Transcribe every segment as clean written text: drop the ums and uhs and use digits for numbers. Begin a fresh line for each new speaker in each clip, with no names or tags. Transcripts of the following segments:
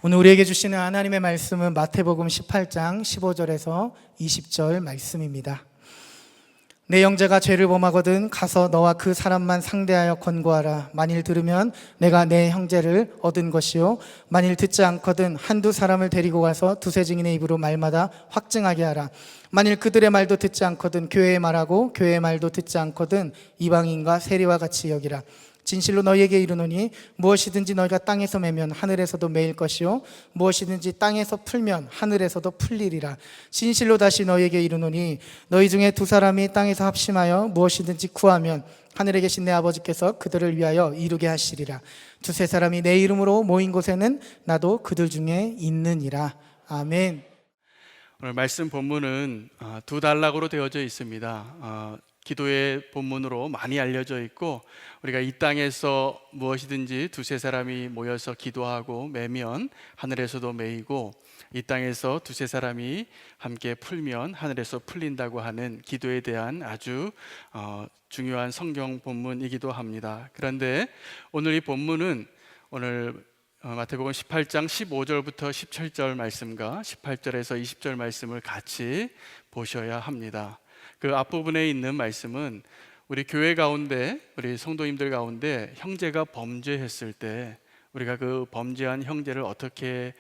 오늘 우리에게 주시는 하나님의 말씀은 마태복음 18장 15절에서 20절 말씀입니다. 내 형제가 죄를 범하거든 가서 너와 그 사람만 상대하여 권고하라. 만일 들으면 내가 내 형제를 얻은 것이요, 만일 듣지 않거든 한두 사람을 데리고 가서 두세 증인의 입으로 말마다 확증하게 하라. 만일 그들의 말도 듣지 않거든 교회의 말하고 교회의 말도 듣지 않거든 이방인과 세리와 같이 여기라. 진실로 너희에게 이르노니 무엇이든지 너희가 땅에서 매면 하늘에서도 매일 것이요, 무엇이든지 땅에서 풀면 하늘에서도 풀리리라. 진실로 다시 너희에게 이르노니 너희 중에 두 사람이 땅에서 합심하여 무엇이든지 구하면 하늘에 계신 내 아버지께서 그들을 위하여 이루게 하시리라. 두세 사람이 내 이름으로 모인 곳에는 나도 그들 중에 있느니라. 아멘.
오늘 말씀 본문은 두 단락으로 되어져 있습니다. 기도의 본문으로 많이 알려져 있고, 우리가 이 땅에서 무엇이든지 두세 사람이 모여서 기도하고 매면 하늘에서도 매이고, 이 땅에서 두세 사람이 함께 풀면 하늘에서 풀린다고 하는 기도에 대한 아주 중요한 성경 본문이기도 합니다. 그런데 오늘 이 본문은 오늘 마태복음 18장 15절부터 17절 말씀과 18절에서 20절 말씀을 같이 보셔야 합니다. 그 앞부분에 있는 말씀은 우리 교회 가운데, 우리 성도님들 가운데 형제가 범죄했을 때 우리가 그 범죄한 형제를 어떻게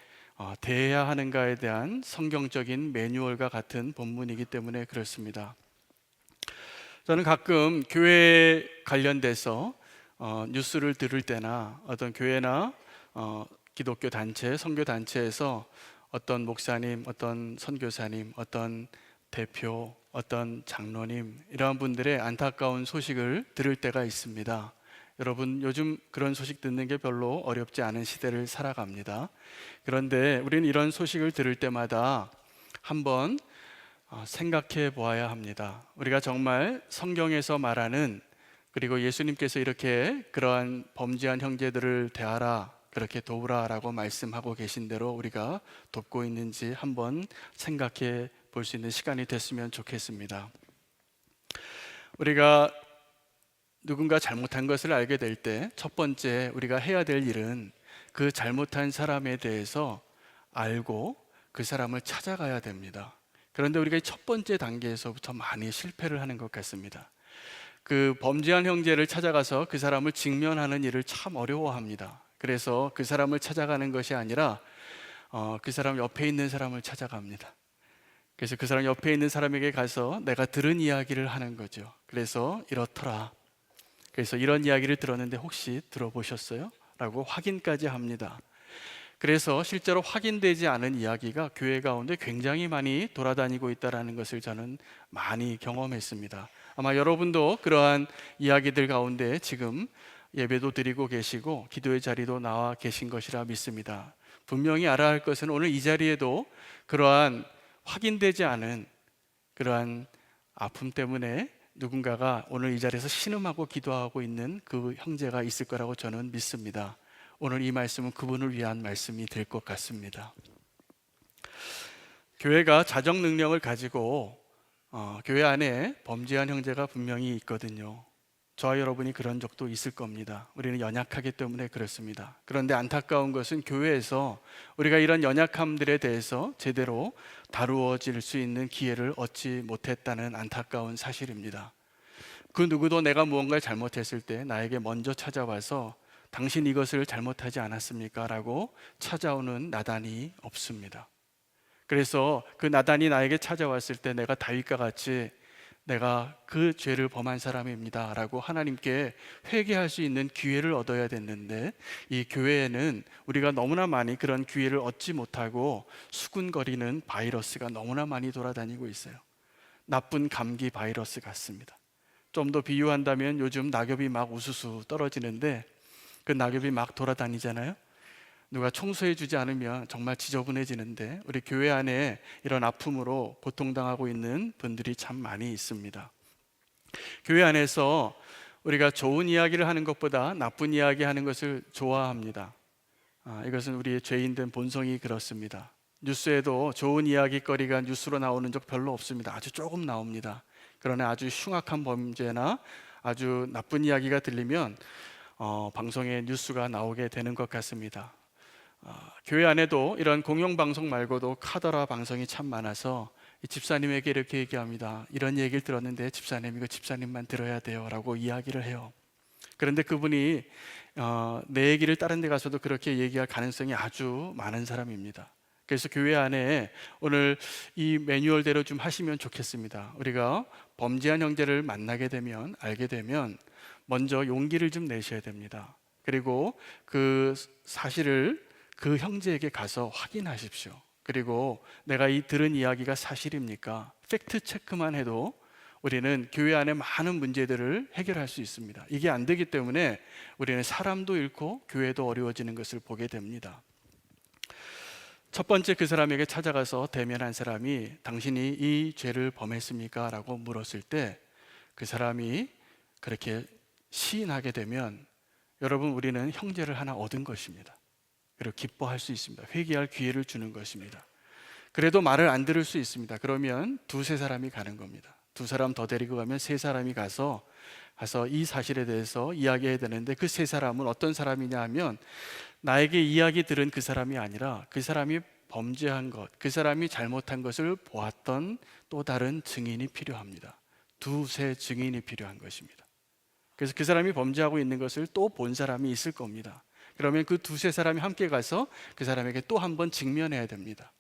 대해야 하는가에 대한 성경적인 매뉴얼과 같은 본문이기 때문에 그렇습니다. 저는 가끔 교회에 관련돼서 뉴스를 들을 때나 어떤 교회나 기독교 단체, 선교 단체에서 어떤 목사님, 어떤 선교사님, 어떤 대표, 어떤 장로님, 이러한 분들의 안타까운 소식을 들을 때가 있습니다. 여러분, 요즘 그런 소식 듣는 게 별로 어렵지 않은 시대를 살아갑니다. 그런데 우리는 이런 소식을 들을 때마다 한번 생각해 보아야 합니다. 우리가 정말 성경에서 말하는, 그리고 예수님께서 이렇게 그러한 범죄한 형제들을 대하라, 그렇게 도우라 라고 말씀하고 계신 대로 우리가 돕고 있는지 한번 생각해 볼 수 있는 시간이 됐으면 좋겠습니다. 우리가 누군가 잘못한 것을 알게 될 때 첫 번째 우리가 해야 될 일은 그 잘못한 사람에 대해서 알고 그 사람을 찾아가야 됩니다. 그런데 우리가 첫 번째 단계에서부터 많이 실패를 하는 것 같습니다. 그 범죄한 형제를 찾아가서 그 사람을 직면하는 일을 참 어려워합니다. 그래서 그 사람을 찾아가는 것이 아니라 그 사람 옆에 있는 사람을 찾아갑니다. 그래서 그 사람 옆에 있는 사람에게 가서 내가 들은 이야기를 하는 거죠. 그래서 이렇더라, 그래서 이런 이야기를 들었는데 혹시 들어보셨어요? 라고 확인까지 합니다. 그래서 실제로 확인되지 않은 이야기가 교회 가운데 굉장히 많이 돌아다니고 있다는 것을 저는 많이 경험했습니다. 아마 여러분도 그러한 이야기들 가운데 지금 예배도 드리고 계시고 기도의 자리도 나와 계신 것이라 믿습니다. 분명히 알아야 할 것은 오늘 이 자리에도 그러한 확인되지 않은 그러한 아픔 때문에 누군가가 오늘 이 자리에서 신음하고 기도하고 있는 그 형제가 있을 거라고 저는 믿습니다. 오늘 이 말씀은 그분을 위한 말씀이 될 것 같습니다. 교회가 자정 능력을 가지고 교회 안에 범죄한 형제가 분명히 있거든요. 저와 여러분이 그런 적도 있을 겁니다. 우리는 연약하기 때문에 그렇습니다. 그런데 안타까운 것은 교회에서 우리가 이런 연약함들에 대해서 제대로 다루어질 수 있는 기회를 얻지 못했다는 안타까운 사실입니다. 그 누구도 내가 무언가를 잘못했을 때 나에게 먼저 찾아와서 당신 이것을 잘못하지 않았습니까? 라고 찾아오는 나단이 없습니다. 그래서 그 나단이 나에게 찾아왔을 때 내가 다윗과 같이 내가 그 죄를 범한 사람입니다 라고 하나님께 회개할 수 있는 기회를 얻어야 됐는데, 이 교회에는 우리가 너무나 많이 그런 기회를 얻지 못하고 수군거리는 바이러스가 너무나 많이 돌아다니고 있어요. 나쁜 감기 바이러스 같습니다. 좀 더 비유한다면 요즘 낙엽이 막 우수수 떨어지는데 그 낙엽이 막 돌아다니잖아요. 누가 청소해 주지 않으면 정말 지저분해지는데 우리 교회 안에 이런 아픔으로 고통당하고 있는 분들이 참 많이 있습니다. 교회 안에서 우리가 좋은 이야기를 하는 것보다 나쁜 이야기 하는 것을 좋아합니다. 이것은 우리의 죄인된 본성이 그렇습니다. 뉴스에도 좋은 이야기거리가 뉴스로 나오는 적 별로 없습니다. 아주 조금 나옵니다. 그러나 아주 흉악한 범죄나 아주 나쁜 이야기가 들리면 방송에 뉴스가 나오게 되는 것 같습니다. 교회 안에도 이런 공영방송 말고도 카더라 방송이 참 많아서 이 집사님에게 이렇게 얘기합니다. 이런 얘기를 들었는데 집사님, 이거 집사님만 들어야 돼요 라고 이야기를 해요. 그런데 그분이 내 얘기를 다른 데 가서도 그렇게 얘기할 가능성이 아주 많은 사람입니다. 그래서 교회 안에 오늘 이 매뉴얼대로 좀 하시면 좋겠습니다. 우리가 범죄한 형제를 만나게 되면, 알게 되면 먼저 용기를 좀 내셔야 됩니다. 그리고 그 사실을 그 형제에게 가서 확인하십시오. 그리고 내가 이 들은 이야기가 사실입니까? 팩트 체크만 해도 우리는 교회 안에 많은 문제들을 해결할 수 있습니다. 이게 안 되기 때문에 우리는 사람도 잃고 교회도 어려워지는 것을 보게 됩니다. 첫 번째, 그 사람에게 찾아가서 대면한 사람이 당신이 이 죄를 범했습니까? 라고 물었을 때 그 사람이 그렇게 시인하게 되면 여러분, 우리는 형제를 하나 얻은 것입니다. 그리고 기뻐할 수 있습니다. 회개할 기회를 주는 것입니다. 그래도 말을 안 들을 수 있습니다. 그러면 두세 사람이 가는 겁니다. 두 사람 더 데리고 가면 세 사람이 가서 이 사실에 대해서 이야기해야 되는데, 그 세 사람은 어떤 사람이냐 하면 나에게 이야기 들은 그 사람이 아니라 그 사람이 범죄한 것, 그 사람이 잘못한 것을 보았던 또 다른 증인이 필요합니다. 두세 증인이 필요한 것입니다. 그래서 그 사람이 범죄하고 있는 것을 또 본 사람이 있을 겁니다. 그러면 그 두세 사람이 함께 가서 그 사람에게 또 한 번 직면해야 됩니다.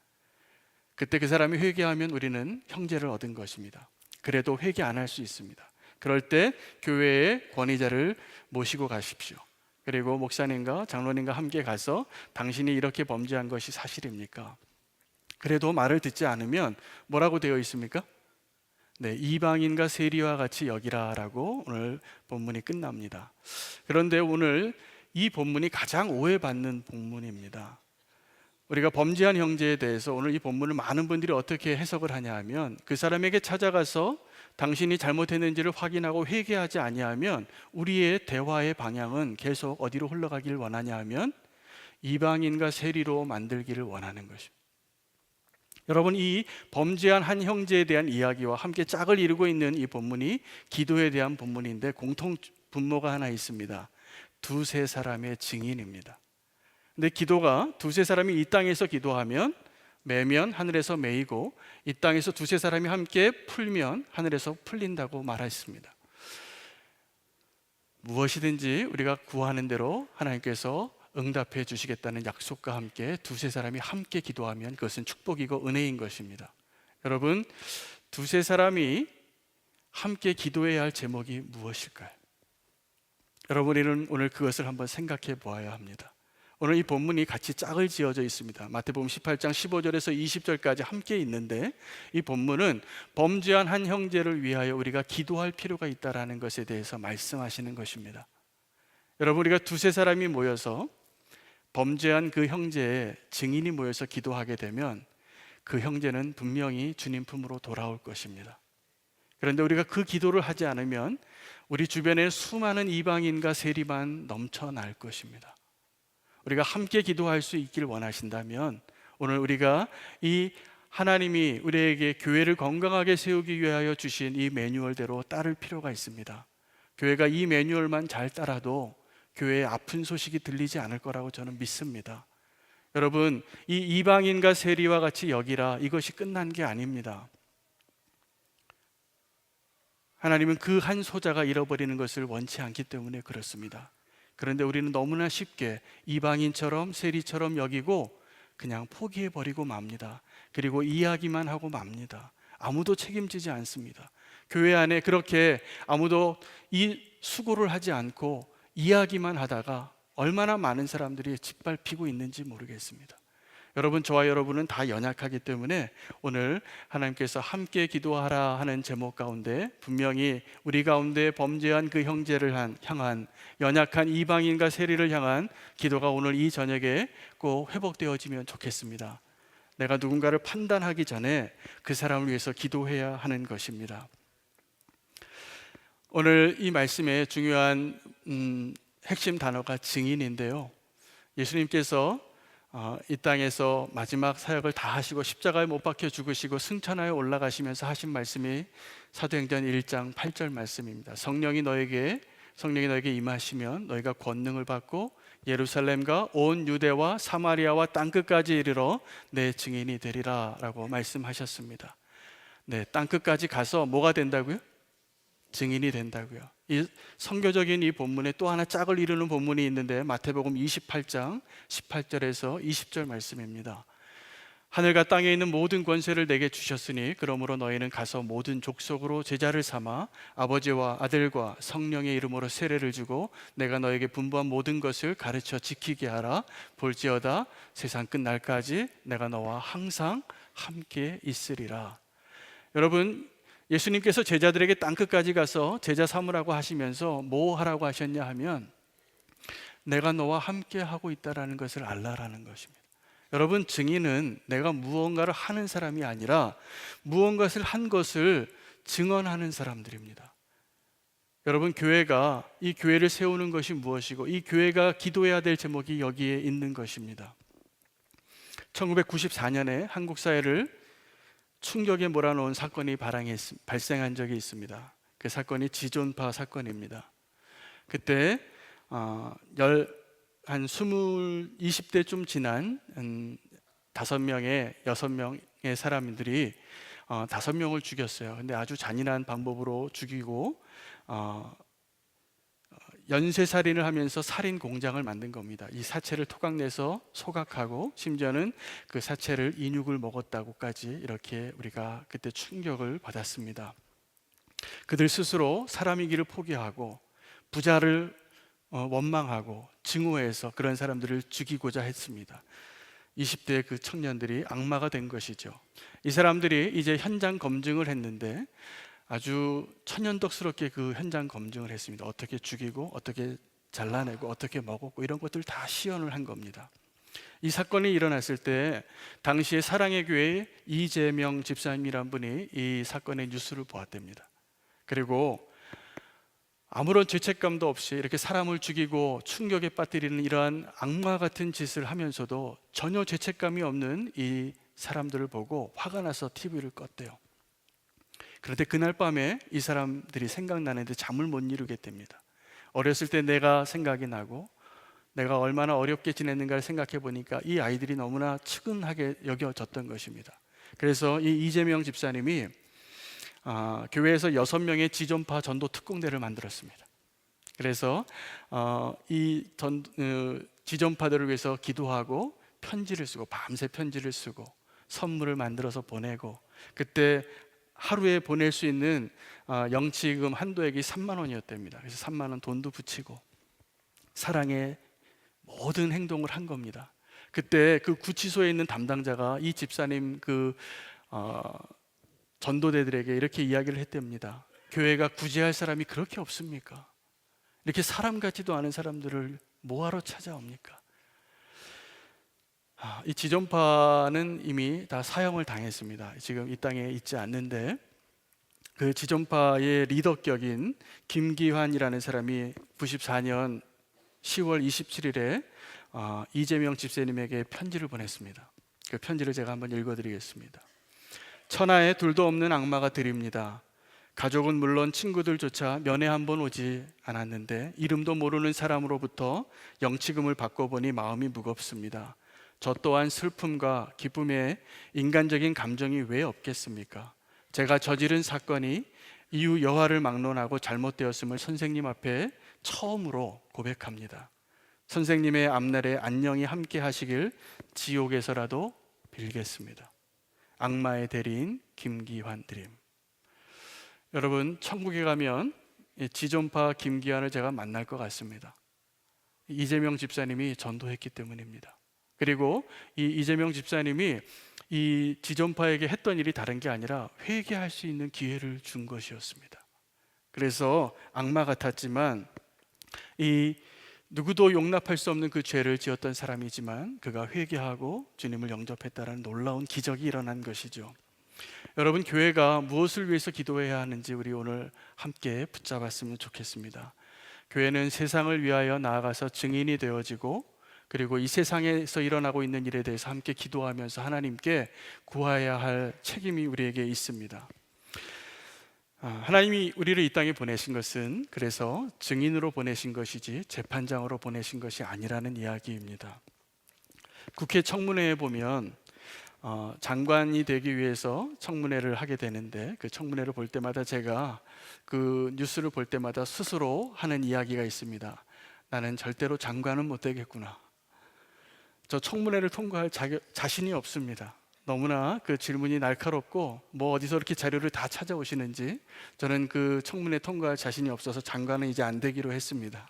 그때 그 사람이 회개하면 우리는 형제를 얻은 것입니다. 그래도 회개 안 할 수 있습니다. 그럴 때 교회의 권위자를 모시고 가십시오. 그리고 목사님과 장로님과 함께 가서 당신이 이렇게 범죄한 것이 사실입니까? 그래도 말을 듣지 않으면 뭐라고 되어 있습니까? 네, 이방인과 세리와 같이 여기라라고 오늘 본문이 끝납니다. 그런데 오늘 이 본문이 가장 오해받는 본문입니다. 우리가 범죄한 형제에 대해서 오늘 이 본문을 많은 분들이 어떻게 해석을 하냐 하면, 그 사람에게 찾아가서 당신이 잘못했는지를 확인하고 회개하지 아니하면 우리의 대화의 방향은 계속 어디로 흘러가기를 원하냐 하면 이방인과 세리로 만들기를 원하는 것입니다. 여러분, 이 범죄한 한 형제에 대한 이야기와 함께 짝을 이루고 있는 이 본문이 기도에 대한 본문인데 공통 분모가 하나 있습니다. 두세 사람의 증인입니다. 근데 기도가 두세 사람이 이 땅에서 기도하면 매면 하늘에서 매이고, 이 땅에서 두세 사람이 함께 풀면 하늘에서 풀린다고 말했습니다. 무엇이든지 우리가 구하는 대로 하나님께서 응답해 주시겠다는 약속과 함께 두세 사람이 함께 기도하면 그것은 축복이고 은혜인 것입니다. 여러분, 두세 사람이 함께 기도해야 할 제목이 무엇일까요? 여러분은 오늘 그것을 한번 생각해 보아야 합니다. 오늘 이 본문이 같이 짝을 지어져 있습니다. 마태복음 18장 15절에서 20절까지 함께 있는데, 이 본문은 범죄한 한 형제를 위하여 우리가 기도할 필요가 있다는 것에 대해서 말씀하시는 것입니다. 여러분, 우리가 두세 사람이 모여서 범죄한 그 형제의 증인이 모여서 기도하게 되면 그 형제는 분명히 주님 품으로 돌아올 것입니다. 그런데 우리가 그 기도를 하지 않으면 우리 주변에 수많은 이방인과 세리만 넘쳐날 것입니다. 우리가 함께 기도할 수 있길 원하신다면 오늘 우리가 이 하나님이 우리에게 교회를 건강하게 세우기 위하여 주신 이 매뉴얼대로 따를 필요가 있습니다. 교회가 이 매뉴얼만 잘 따라도 교회에 아픈 소식이 들리지 않을 거라고 저는 믿습니다. 여러분, 이 이방인과 세리와 같이 여기라, 이것이 끝난 게 아닙니다. 하나님은 그 한 소자가 잃어버리는 것을 원치 않기 때문에 그렇습니다. 그런데 우리는 너무나 쉽게 이방인처럼 세리처럼 여기고 그냥 포기해버리고 맙니다. 그리고 이야기만 하고 맙니다. 아무도 책임지지 않습니다. 교회 안에 그렇게 아무도 이 수고를 하지 않고 이야기만 하다가 얼마나 많은 사람들이 짓밟히고 있는지 모르겠습니다. 여러분, 저와 여러분은 다 연약하기 때문에 오늘 하나님께서 함께 기도하라 하는 제목 가운데 분명히 우리 가운데 범죄한 그 형제를 향한, 연약한 이방인과 세리를 향한 기도가 오늘 이 저녁에 꼭 회복되어지면 좋겠습니다. 내가 누군가를 판단하기 전에 그 사람을 위해서 기도해야 하는 것입니다. 오늘 이 말씀의 중요한 핵심 단어가 증인인데요, 예수님께서 이 땅에서 마지막 사역을 다 하시고 십자가에 못 박혀 죽으시고 승천하여 올라가시면서 하신 말씀이 사도행전 1장 8절 말씀입니다. 성령이 너에게 임하시면 너희가 권능을 받고 예루살렘과 온 유대와 사마리아와 땅끝까지 이르러 내 증인이 되리라 라고 말씀하셨습니다. 네, 땅끝까지 가서 뭐가 된다고요? 증인이 된다고요. 이 선교적인 이 본문에 또 하나 짝을 이루는 본문이 있는데 마태복음 28장 18절에서 20절 말씀입니다. 하늘과 땅에 있는 모든 권세를 내게 주셨으니 그러므로 너희는 가서 모든 족속으로 제자를 삼아 아버지와 아들과 성령의 이름으로 세례를 주고 내가 너에게 분부한 모든 것을 가르쳐 지키게 하라. 볼지어다 세상 끝날까지 내가 너와 항상 함께 있으리라. 여러분, 예수님께서 제자들에게 땅끝까지 가서 제자 삼으라고 하시면서 뭐 하라고 하셨냐 하면 내가 너와 함께 하고 있다라는 것을 알라라는 것입니다. 여러분, 증인은 내가 무언가를 하는 사람이 아니라 무언가를 한 것을 증언하는 사람들입니다. 여러분, 교회가 이 교회를 세우는 것이 무엇이고 이 교회가 기도해야 될 제목이 여기에 있는 것입니다. 1994년에 한국 사회를 충격에 몰아넣은 사건이 발생한 적이 있습니다. 그 사건이 지존파 사건입니다. 그때 한 20대쯤 지난 5명의 6명의 사람들이 5명을 죽였어요. 근데 아주 잔인한 방법으로 죽이고 연쇄살인을 하면서 살인 공장을 만든 겁니다. 이 사체를 토각내서 소각하고 심지어는 그 사체를 인육을 먹었다고까지 이렇게 우리가 그때 충격을 받았습니다. 그들 스스로 사람이기를 포기하고 부자를 원망하고 증오해서 그런 사람들을 죽이고자 했습니다. 20대의 그 청년들이 악마가 된 것이죠. 이 사람들이 이제 현장 검증을 했는데 아주 천연덕스럽게 그 현장 검증을 했습니다. 어떻게 죽이고 어떻게 잘라내고 어떻게 먹었고 이런 것들 다 시연을 한 겁니다. 이 사건이 일어났을 때 당시에 사랑의 교회의 이재명 집사님이란 분이 이 사건의 뉴스를 보았답니다. 그리고 아무런 죄책감도 없이 이렇게 사람을 죽이고 충격에 빠뜨리는 이러한 악마 같은 짓을 하면서도 전혀 죄책감이 없는 이 사람들을 보고 화가 나서 TV를 껐대요. 그런데 그날 밤에 이 사람들이 생각나는데 잠을 못 이루게 됩니다. 어렸을 때 내가 생각이 나고 내가 얼마나 어렵게 지냈는가를 생각해 보니까 이 아이들이 너무나 측은하게 여겨졌던 것입니다. 그래서 이 이재명 집사님이 교회에서 6명의 지존파 전도 특공대를 만들었습니다. 그래서 이 지존파들을 위해서 기도하고 편지를 쓰고 밤새 편지를 쓰고 선물을 만들어서 보내고 그때 하루에 보낼 수 있는 영치금 한도액이 3만 원이었답니다. 그래서 3만 원 돈도 붙이고 사랑의 모든 행동을 한 겁니다. 그때 그 구치소에 있는 담당자가 이 집사님 전도대들에게 이렇게 이야기를 했답니다. 교회가 구제할 사람이 그렇게 없습니까? 이렇게 사람 같지도 않은 사람들을 뭐하러 찾아옵니까? 이 지존파는 이미 다 사형을 당했습니다. 지금 이 땅에 있지 않는데 그 지존파의 리더격인 김기환이라는 사람이 94년 10월 27일에 이재명 집사님에게 편지를 보냈습니다. 그 편지를 제가 한번 읽어드리겠습니다. 천하에 둘도 없는 악마가 드립니다. 가족은 물론 친구들조차 면회 한번 오지 않았는데 이름도 모르는 사람으로부터 영치금을 받고 보니 마음이 무겁습니다. 저 또한 슬픔과 기쁨에 인간적인 감정이 왜 없겠습니까? 제가 저지른 사건이 이유 여하를 막론하고 잘못되었음을 선생님 앞에 처음으로 고백합니다. 선생님의 앞날에 안녕히 함께 하시길 지옥에서라도 빌겠습니다. 악마의 대리인 김기환 드림. 여러분, 천국에 가면 지존파 김기환을 제가 만날 것 같습니다. 이재명 집사님이 전도했기 때문입니다. 그리고 이 이재명 집사님이 이 지존파에게 했던 일이 다른 게 아니라 회개할 수 있는 기회를 준 것이었습니다. 그래서 악마 같았지만 이 누구도 용납할 수 없는 그 죄를 지었던 사람이지만 그가 회개하고 주님을 영접했다는 놀라운 기적이 일어난 것이죠. 여러분, 교회가 무엇을 위해서 기도해야 하는지 우리 오늘 함께 붙잡았으면 좋겠습니다. 교회는 세상을 위하여 나아가서 증인이 되어지고 그리고 이 세상에서 일어나고 있는 일에 대해서 함께 기도하면서 하나님께 구해야 할 책임이 우리에게 있습니다. 하나님이 우리를 이 땅에 보내신 것은 그래서 증인으로 보내신 것이지 재판장으로 보내신 것이 아니라는 이야기입니다. 국회 청문회에 보면 장관이 되기 위해서 청문회를 하게 되는데, 그 청문회를 볼 때마다 제가 그 뉴스를 볼 때마다 스스로 하는 이야기가 있습니다. 나는 절대로 장관은 못 되겠구나. 저 청문회를 통과할 자신이 없습니다. 너무나 그 질문이 날카롭고 뭐 어디서 이렇게 자료를 다 찾아오시는지, 저는 그 청문회 통과할 자신이 없어서 장관은 이제 안 되기로 했습니다.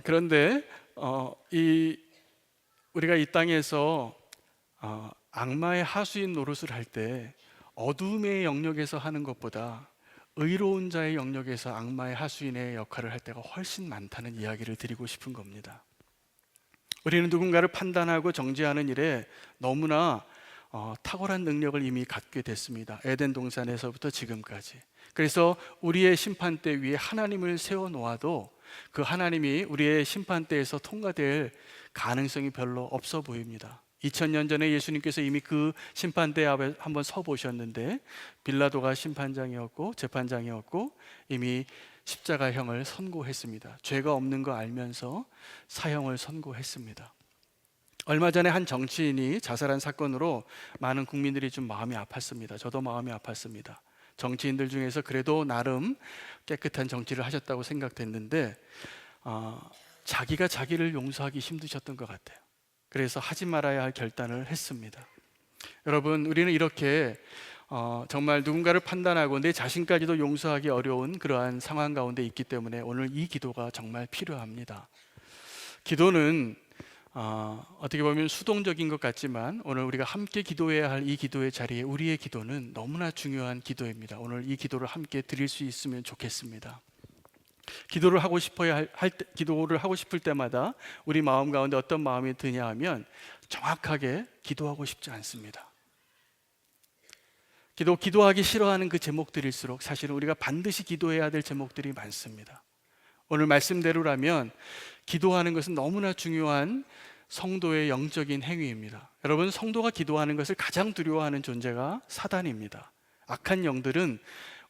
그런데 우리가 이 땅에서 악마의 하수인 노릇을 할 때 어둠의 영역에서 하는 것보다 의로운 자의 영역에서 악마의 하수인의 역할을 할 때가 훨씬 많다는 이야기를 드리고 싶은 겁니다. 우리는 누군가를 판단하고 정죄하는 일에 너무나 탁월한 능력을 이미 갖게 됐습니다. 에덴 동산에서부터 지금까지. 그래서 우리의 심판대 위에 하나님을 세워놓아도 그 하나님이 우리의 심판대에서 통과될 가능성이 별로 없어 보입니다. 2000년 전에 예수님께서 이미 그 심판대 앞에 한번 서 보셨는데, 빌라도가 심판장이었고 재판장이었고 이미 십자가형을 선고했습니다. 죄가 없는 거 알면서 사형을 선고했습니다. 얼마 전에 한 정치인이 자살한 사건으로 많은 국민들이 좀 마음이 아팠습니다. 저도 마음이 아팠습니다. 정치인들 중에서 그래도 나름 깨끗한 정치를 하셨다고 생각됐는데 자기가 자기를 용서하기 힘드셨던 것 같아요. 그래서 하지 말아야 할 결단을 했습니다. 여러분, 우리는 이렇게 정말 누군가를 판단하고 내 자신까지도 용서하기 어려운 그러한 상황 가운데 있기 때문에 오늘 이 기도가 정말 필요합니다. 기도는 어떻게 보면 수동적인 것 같지만 오늘 우리가 함께 기도해야 할 이 기도의 자리에 우리의 기도는 너무나 중요한 기도입니다. 오늘 이 기도를 함께 드릴 수 있으면 좋겠습니다. 기도를 하고 싶을 때마다 우리 마음 가운데 어떤 마음이 드냐 하면 정확하게 기도하고 싶지 않습니다. 기도하기 싫어하는 그 제목들일수록 사실은 우리가 반드시 기도해야 될 제목들이 많습니다. 오늘 말씀대로라면 기도하는 것은 너무나 중요한 성도의 영적인 행위입니다. 여러분, 성도가 기도하는 것을 가장 두려워하는 존재가 사단입니다. 악한 영들은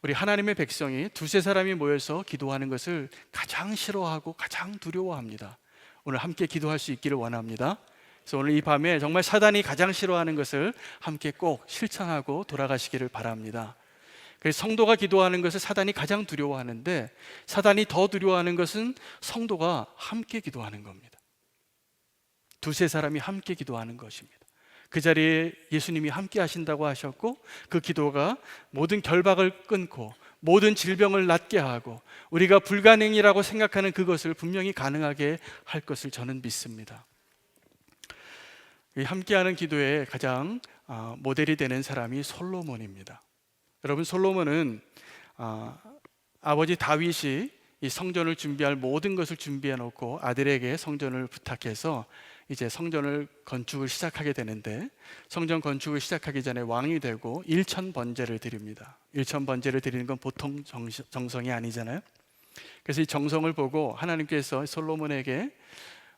우리 하나님의 백성이 두세 사람이 모여서 기도하는 것을 가장 싫어하고 가장 두려워합니다. 오늘 함께 기도할 수 있기를 원합니다. 그래서 오늘 이 밤에 정말 사단이 가장 싫어하는 것을 함께 꼭 실천하고 돌아가시기를 바랍니다. 그래서 성도가 기도하는 것을 사단이 가장 두려워하는데, 사단이 더 두려워하는 것은 성도가 함께 기도하는 겁니다. 두세 사람이 함께 기도하는 것입니다. 그 자리에 예수님이 함께 하신다고 하셨고, 그 기도가 모든 결박을 끊고 모든 질병을 낫게 하고 우리가 불가능이라고 생각하는 그것을 분명히 가능하게 할 것을 저는 믿습니다. 이 함께하는 기도에 가장 모델이 되는 사람이 솔로몬입니다. 여러분, 솔로몬은 아버지 다윗이 이 성전을 준비할 모든 것을 준비해 놓고 아들에게 성전을 부탁해서 이제 성전을 건축을 시작하게 되는데, 성전 건축을 시작하기 전에 왕이 되고 1000번제를 드립니다. 1000번제를 드리는 건 보통 정성이 아니잖아요. 그래서 이 정성을 보고 하나님께서 솔로몬에게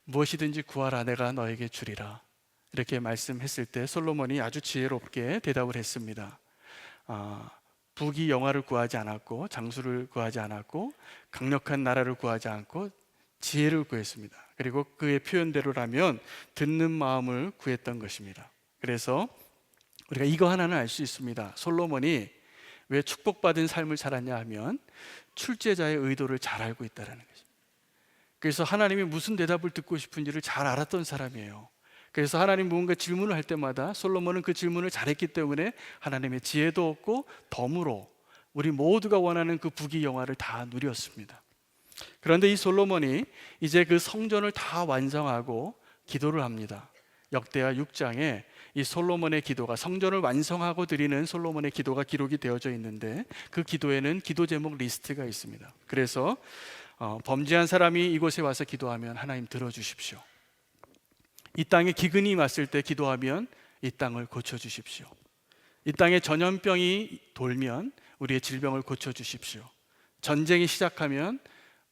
무엇이든지 구하라, 내가 너에게 주리라, 이렇게 말씀했을 때 솔로몬이 아주 지혜롭게 대답을 했습니다. 부귀 영화를 구하지 않았고 장수를 구하지 않았고 강력한 나라를 구하지 않고 지혜를 구했습니다. 그리고 그의 표현대로라면 듣는 마음을 구했던 것입니다. 그래서 우리가 이거 하나는 알 수 있습니다. 솔로몬이 왜 축복받은 삶을 살았냐 하면 출제자의 의도를 잘 알고 있다는 것입니다. 그래서 하나님이 무슨 대답을 듣고 싶은지를 잘 알았던 사람이에요. 그래서 하나님 무언가 질문을 할 때마다 솔로몬은 그 질문을 잘했기 때문에 하나님의 지혜도 얻고 덤으로 우리 모두가 원하는 그 부귀 영화를 다 누렸습니다. 그런데 이 솔로몬이 이제 그 성전을 다 완성하고 기도를 합니다. 역대하 6장에 이 솔로몬의 기도가, 성전을 완성하고 드리는 솔로몬의 기도가 기록이 되어져 있는데, 그 기도에는 기도 제목 리스트가 있습니다. 그래서 범죄한 사람이 이곳에 와서 기도하면 하나님 들어주십시오. 이 땅에 기근이 왔을 때 기도하면 이 땅을 고쳐주십시오. 이 땅에 전염병이 돌면 우리의 질병을 고쳐주십시오. 전쟁이 시작하면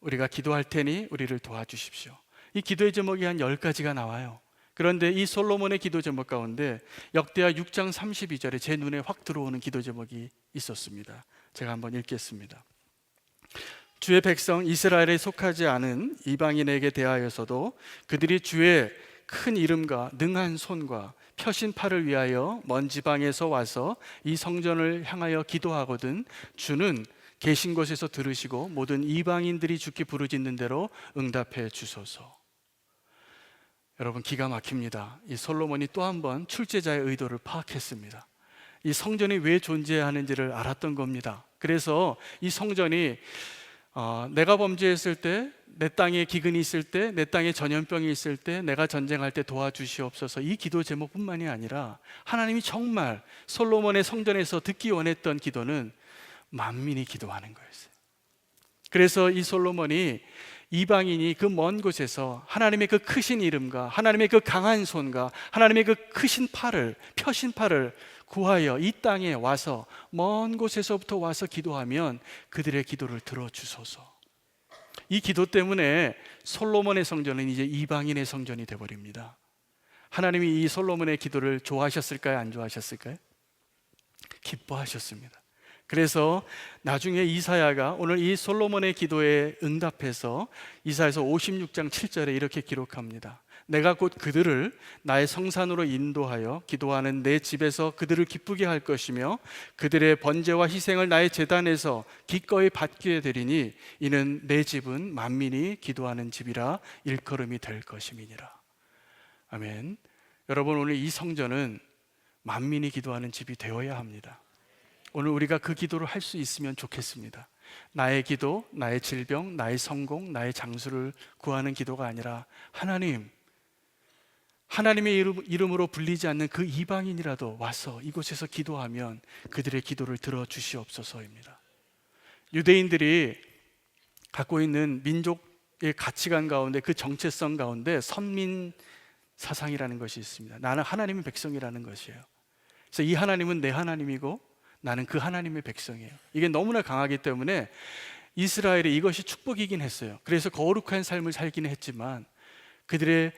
우리가 기도할 테니 우리를 도와주십시오. 이 기도의 제목이 한 10가지가 나와요. 그런데 이 솔로몬의 기도 제목 가운데 역대하 6장 32절에 제 눈에 확 들어오는 기도 제목이 있었습니다. 제가 한번 읽겠습니다. 주의 백성 이스라엘에 속하지 않은 이방인에게 대하여서도 그들이 주의 큰 이름과 능한 손과 펴신 팔을 위하여 먼 지방에서 와서 이 성전을 향하여 기도하거든 주는 계신 곳에서 들으시고 모든 이방인들이 주께 부르짖는 대로 응답해 주소서. 여러분, 기가 막힙니다. 이 솔로몬이 또 한 번 출제자의 의도를 파악했습니다. 이 성전이 왜 존재하는지를 알았던 겁니다. 그래서 이 성전이 내가 범죄했을 때, 내 땅에 기근이 있을 때, 내 땅에 전염병이 있을 때, 내가 전쟁할 때 도와주시옵소서, 이 기도 제목뿐만이 아니라 하나님이 정말 솔로몬의 성전에서 듣기 원했던 기도는 만민이 기도하는 거였어요. 그래서 이 솔로몬이 이방인이 그 먼 곳에서 하나님의 그 크신 이름과 하나님의 그 강한 손과 하나님의 그 크신 팔을, 펴신 팔을 구하여 이 땅에 와서 먼 곳에서부터 와서 기도하면 그들의 기도를 들어주소서. 이 기도 때문에 솔로몬의 성전은 이제 이방인의 성전이 되어버립니다. 하나님이 이 솔로몬의 기도를 좋아하셨을까요? 안 좋아하셨을까요? 기뻐하셨습니다. 그래서 나중에 이사야가 오늘 이 솔로몬의 기도에 응답해서 이사야서 56장 7절에 이렇게 기록합니다. 내가 곧 그들을 나의 성산으로 인도하여 기도하는 내 집에서 그들을 기쁘게 할 것이며 그들의 번제와 희생을 나의 제단에서 기꺼이 받게 되리니 이는 내 집은 만민이 기도하는 집이라 일컬음이 될 것임이니라. 아멘. 여러분, 오늘 이 성전은 만민이 기도하는 집이 되어야 합니다. 오늘 우리가 그 기도를 할 수 있으면 좋겠습니다. 나의 기도, 나의 질병, 나의 성공, 나의 장수를 구하는 기도가 아니라 하나님의 이름으로 불리지 않는 그 이방인이라도 와서 이곳에서 기도하면 그들의 기도를 들어주시옵소서입니다. 유대인들이 갖고 있는 민족의 가치관 가운데, 그 정체성 가운데 선민 사상이라는 것이 있습니다. 나는 하나님의 백성이라는 것이에요. 그래서 이 하나님은 내 하나님이고 나는 그 하나님의 백성이에요. 이게 너무나 강하기 때문에 이스라엘이 이것이 축복이긴 했어요. 그래서 거룩한 삶을 살기는 했지만 그들의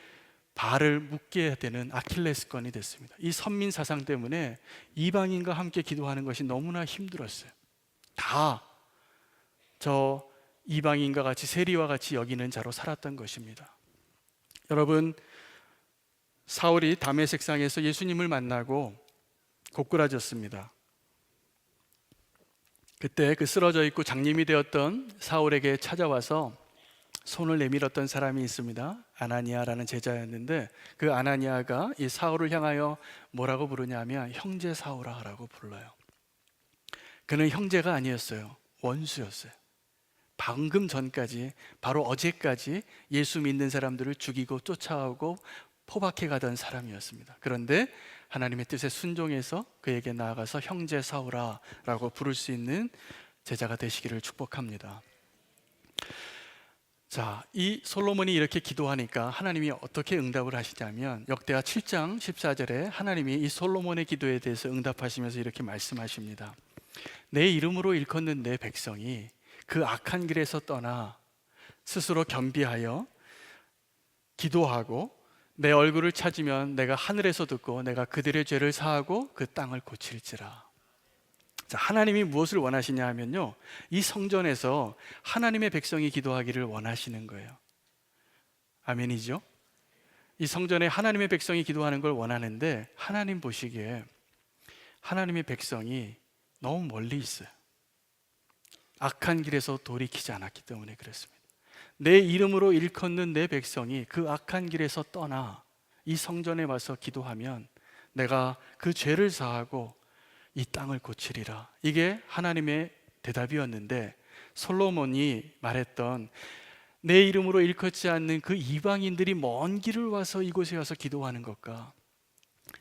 발을 묶게 되는 아킬레스건이 됐습니다. 이 선민 사상 때문에 이방인과 함께 기도하는 것이 너무나 힘들었어요. 다 저 이방인과 같이 세리와 같이 여기는 자로 살았던 것입니다. 여러분, 사울이 다메섹상에서 예수님을 만나고 고꾸라졌습니다. 그때 그 쓰러져 있고 장님이 되었던 사울에게 찾아와서 손을 내밀었던 사람이 있습니다. 아나니아라는 제자였는데 그 아나니아가 이 사울을 향하여 뭐라고 부르냐면 형제 사울아라고 불러요. 그는 형제가 아니었어요. 원수였어요. 방금 전까지, 바로 어제까지 예수 믿는 사람들을 죽이고 쫓아오고 포박해 가던 사람이었습니다. 그런데 하나님의 뜻에 순종해서 그에게 나아가서 형제 사울아라고 부를 수 있는 제자가 되시기를 축복합니다. 자, 이 솔로몬이 이렇게 기도하니까 하나님이 어떻게 응답을 하시냐면 역대하 7장 14절에 하나님이 이 솔로몬의 기도에 대해서 응답하시면서 이렇게 말씀하십니다. 내 이름으로 일컫는 내 백성이 그 악한 길에서 떠나 스스로 겸비하여 기도하고 내 얼굴을 찾으면 내가 하늘에서 듣고 내가 그들의 죄를 사하고 그 땅을 고칠지라. 자, 하나님이 무엇을 원하시냐 하면요, 이 성전에서 하나님의 백성이 기도하기를 원하시는 거예요. 아멘이죠? 이 성전에 하나님의 백성이 기도하는 걸 원하는데 하나님 보시기에 하나님의 백성이 너무 멀리 있어요. 악한 길에서 돌이키지 않았기 때문에 그렇습니다. 내 이름으로 일컫는 내 백성이 그 악한 길에서 떠나 이 성전에 와서 기도하면 내가 그 죄를 사하고 이 땅을 고치리라. 이게 하나님의 대답이었는데 솔로몬이 말했던 내 이름으로 일컫지 않는 그 이방인들이 먼 길을 와서 이곳에 와서 기도하는 것과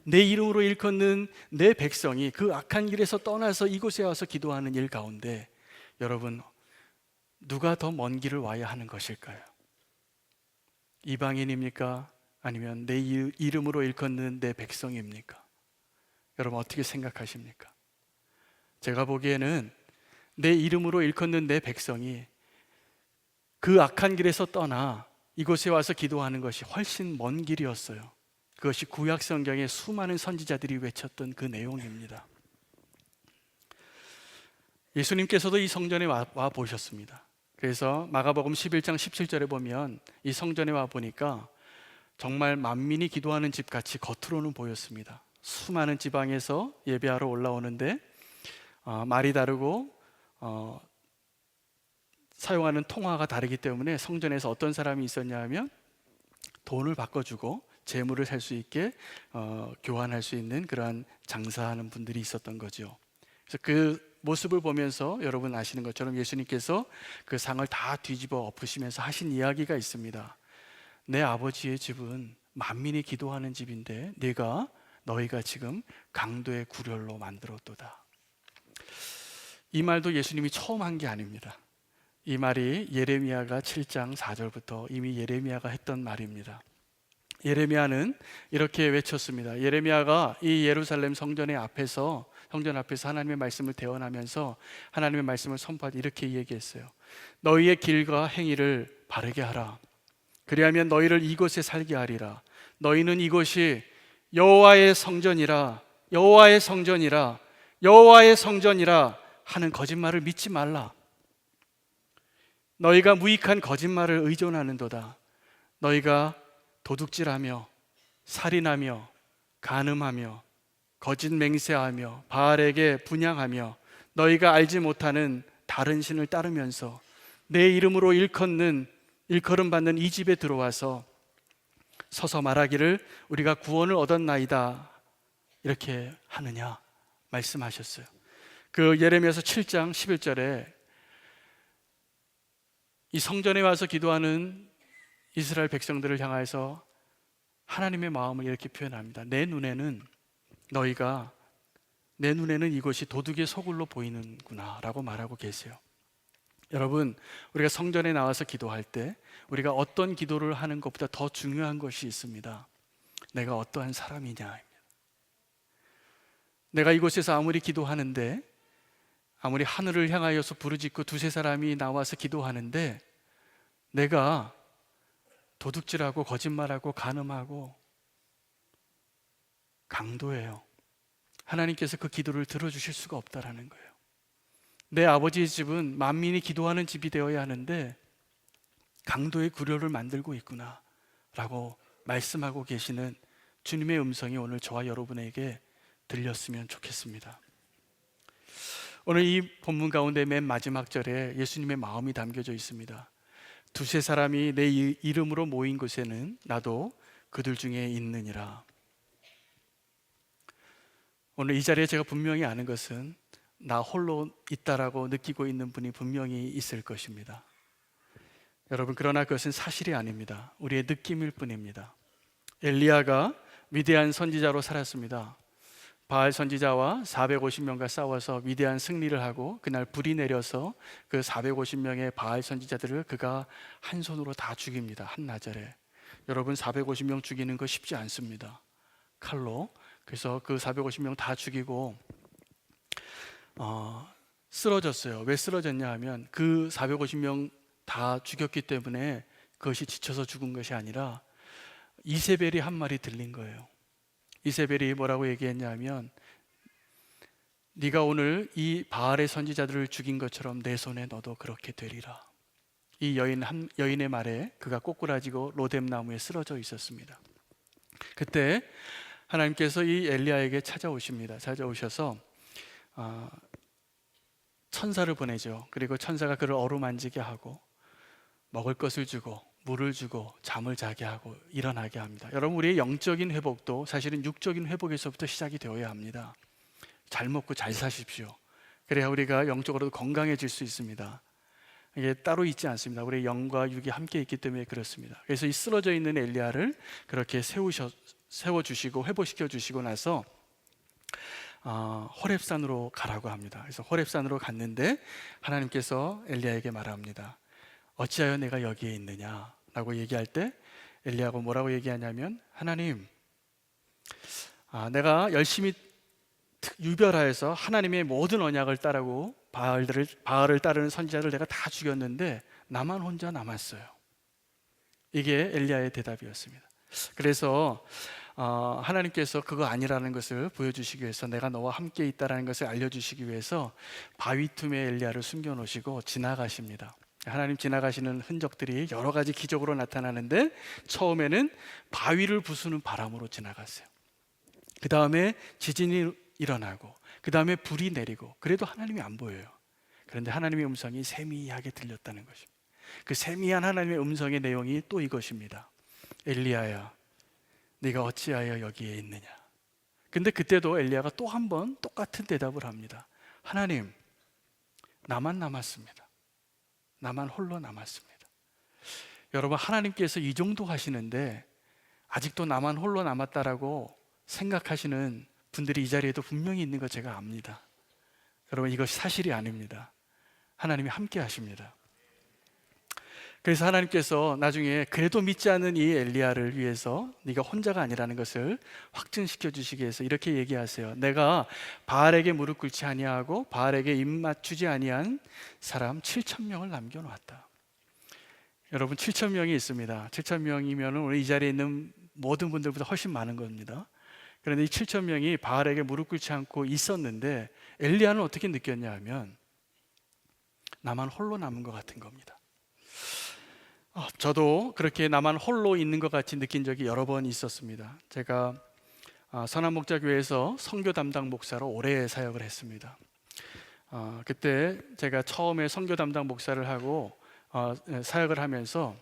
내 이름으로 일컫는 내 백성이 그 악한 길에서 떠나서 이곳에 와서 기도하는 일 가운데 여러분, 누가 더 먼 길을 와야 하는 것일까요? 이방인입니까? 아니면 내 이름으로 일컫는 내 백성입니까? 여러분, 어떻게 생각하십니까? 제가 보기에는 내 이름으로 일컫는 내 백성이 그 악한 길에서 떠나 이곳에 와서 기도하는 것이 훨씬 먼 길이었어요. 그것이 구약 성경의 수많은 선지자들이 외쳤던 그 내용입니다. 예수님께서도 이 성전에 와 보셨습니다. 그래서 마가복음 11장 17절에 보면 이 성전에 와 보니까 정말 만민이 기도하는 집 같이 겉으로는 보였습니다. 수많은 지방에서 예배하러 올라오는데 말이 다르고 사용하는 통화가 다르기 때문에 성전에서 어떤 사람이 있었냐 하면 돈을 바꿔주고 재물을 살 수 있게 교환할 수 있는 그러한 장사하는 분들이 있었던 거죠. 그래서 그 모습을 보면서 여러분 아시는 것처럼 예수님께서 그 상을 다 뒤집어 엎으시면서 하신 이야기가 있습니다. 내 아버지의 집은 만민이 기도하는 집인데 너희가 지금 강도의 구렬로 만들었도다. 이 말도 예수님이 처음 한 게 아닙니다. 이 말이 예레미야가 7장 4절부터 이미 예레미야가 했던 말입니다. 예레미야는 이렇게 외쳤습니다. 예레미야가 이 예루살렘 성전 앞에서 하나님의 말씀을 대언하면서 하나님의 말씀을 선포할 때 이렇게 얘기했어요. 너희의 길과 행위를 바르게 하라. 그리하면 너희를 이곳에 살게 하리라. 너희는 이곳이 여호와의 성전이라 하는 거짓말을 믿지 말라. 너희가 무익한 거짓말을 의존하는도다. 너희가 도둑질하며 살인하며 간음하며 거짓 맹세하며 바알에게 분향하며 너희가 알지 못하는 다른 신을 따르면서 내 이름으로 일컬음 받는 이 집에 들어와서 서서 말하기를 우리가 구원을 얻었나이다 이렇게 하느냐 말씀하셨어요. 그 예레미야서 7장 11절에 이 성전에 와서 기도하는 이스라엘 백성들을 향해서 하나님의 마음을 이렇게 표현합니다. 내 눈에는 이것이 도둑의 소굴로 보이는구나 라고 말하고 계세요. 여러분, 우리가 성전에 나와서 기도할 때 우리가 어떤 기도를 하는 것보다 더 중요한 것이 있습니다. 내가 어떠한 사람이냐. 내가 이곳에서 아무리 기도하는데, 아무리 하늘을 향하여서 부르짖고 두세 사람이 나와서 기도하는데 내가 도둑질하고 거짓말하고 간음하고 강도예요. 하나님께서 그 기도를 들어주실 수가 없다라는 거예요. 내 아버지의 집은 만민이 기도하는 집이 되어야 하는데 강도의 구려를 만들고 있구나 라고 말씀하고 계시는 주님의 음성이 오늘 저와 여러분에게 들렸으면 좋겠습니다. 오늘 이 본문 가운데 맨 마지막 절에 예수님의 마음이 담겨져 있습니다. 두세 사람이 내 이름으로 모인 곳에는 나도 그들 중에 있느니라. 오늘 이 자리에 제가 분명히 아는 것은 나 홀로 있다라고 느끼고 있는 분이 분명히 있을 것입니다. 여러분, 그러나 그것은 사실이 아닙니다. 우리의 느낌일 뿐입니다. 엘리야가 위대한 선지자로 살았습니다. 바알 선지자와 450명과 싸워서 위대한 승리를 하고 그날 불이 내려서 그 450명의 바알 선지자들을 그가 한 손으로 다 죽입니다. 한나절에. 여러분, 450명 죽이는 거 쉽지 않습니다. 칼로. 그래서 그 450명 다 죽이고 쓰러졌어요. 왜 쓰러졌냐 하면 그 450명 다 죽였기 때문에 그것이 지쳐서 죽은 것이 아니라 이세벨이 한 말이 들린 거예요. 이세벨이 뭐라고 얘기했냐면 네가 오늘 이 바알의 선지자들을 죽인 것처럼 내 손에 너도 그렇게 되리라. 이 여인의 말에 그가 꼬꾸라지고 로뎀나무에 쓰러져 있었습니다. 그때 하나님께서 이 엘리야에게 찾아오셔서 천사를 보내죠. 그리고 천사가 그를 어루만지게 하고 먹을 것을 주고 물을 주고 잠을 자게 하고 일어나게 합니다. 여러분, 우리의 영적인 회복도 사실은 육적인 회복에서부터 시작이 되어야 합니다. 잘 먹고 잘 사십시오. 그래야 우리가 영적으로도 건강해질 수 있습니다. 이게 따로 있지 않습니다. 우리의 영과 육이 함께 있기 때문에 그렇습니다. 그래서 이 쓰러져 있는 엘리야를 그렇게 세워주시고 회복시켜 주시고 나서 호렙산으로 가라고 합니다. 그래서 호렙산으로 갔는데 하나님께서 엘리야에게 말합니다. 어찌하여 내가 여기에 있느냐 라고 얘기할 때 엘리야가 뭐라고 얘기하냐면 하나님, 내가 열심히 유별하여서 하나님의 모든 언약을 따르고 바알을 따르는 선지자를 내가 다 죽였는데 나만 혼자 남았어요. 이게 엘리야의 대답이었습니다. 그래서 하나님께서 그거 아니라는 것을 보여주시기 위해서, 내가 너와 함께 있다라는 것을 알려주시기 위해서 바위 틈에 엘리야를 숨겨놓으시고 지나가십니다. 하나님 지나가시는 흔적들이 여러 가지 기적으로 나타나는데, 처음에는 바위를 부수는 바람으로 지나갔어요. 그 다음에 지진이 일어나고, 그 다음에 불이 내리고, 그래도 하나님이 안 보여요. 그런데 하나님의 음성이 세미하게 들렸다는 것입니다. 그 세미한 하나님의 음성의 내용이 또 이것입니다. 엘리야야, 네가 어찌하여 여기에 있느냐. 근데 그때도 엘리야가 또 한 번 똑같은 대답을 합니다. 하나님, 나만 남았습니다. 나만 홀로 남았습니다. 여러분, 하나님께서 이 정도 하시는데 아직도 나만 홀로 남았다라고 생각하시는 분들이 이 자리에도 분명히 있는 거 제가 압니다. 여러분, 이것이 사실이 아닙니다. 하나님이 함께 하십니다. 그래서 하나님께서 나중에 그래도 믿지 않는 이 엘리야를 위해서 네가 혼자가 아니라는 것을 확증시켜 주시기 위해서 이렇게 얘기하세요. 내가 바알에게 무릎 꿇지 아니하고 바알에게 입 맞추지 아니한 사람 7,000명을 남겨놓았다. 여러분, 7,000명이 있습니다. 7,000명이면 오늘 이 자리에 있는 모든 분들보다 훨씬 많은 겁니다. 그런데 이 7,000명이 바알에게 무릎 꿇지 않고 있었는데, 엘리야는 어떻게 느꼈냐 하면 나만 홀로 남은 것 같은 겁니다. 저도 그렇게 나만 홀로 있는 것 같이 느낀 적이 여러 번 있었습니다. 제가 선한목자교회에서 선교 담당 목사로 오래 사역을 했습니다. 그때 제가 처음에 선교 담당 목사를 하고 사역을 하면서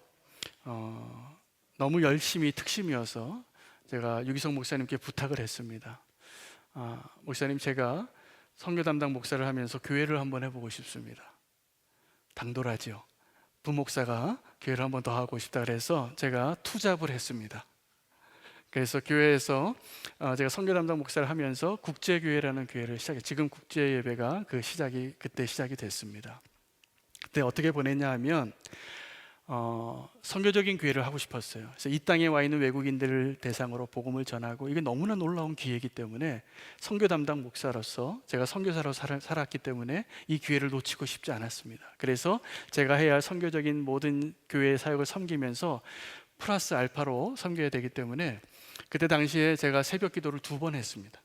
너무 열심히 특심이어서 제가 유기성 목사님께 부탁을 했습니다. 목사님, 제가 선교 담당 목사를 하면서 교회를 한번 해보고 싶습니다. 당돌하지요. 부목사가 교회를 한번 더 하고 싶다 그래서 제가 투잡을 했습니다. 그래서 교회에서 제가 선교 담당 목사를 하면서 국제교회라는 교회를 시작해, 지금 국제예배가 그때 시작이 됐습니다. 그때 어떻게 보냈냐 하면 선교적인 교회를 하고 싶었어요. 그래서 이 땅에 와 있는 외국인들을 대상으로 복음을 전하고, 이게 너무나 놀라운 기회이기 때문에 선교 담당 목사로서 제가 선교사로 살았기 때문에 이 기회를 놓치고 싶지 않았습니다. 그래서 제가 해야 할 선교적인 모든 교회 사역을 섬기면서 플러스 알파로 섬겨야 되기 때문에 그때 당시에 제가 새벽 기도를 2번 했습니다.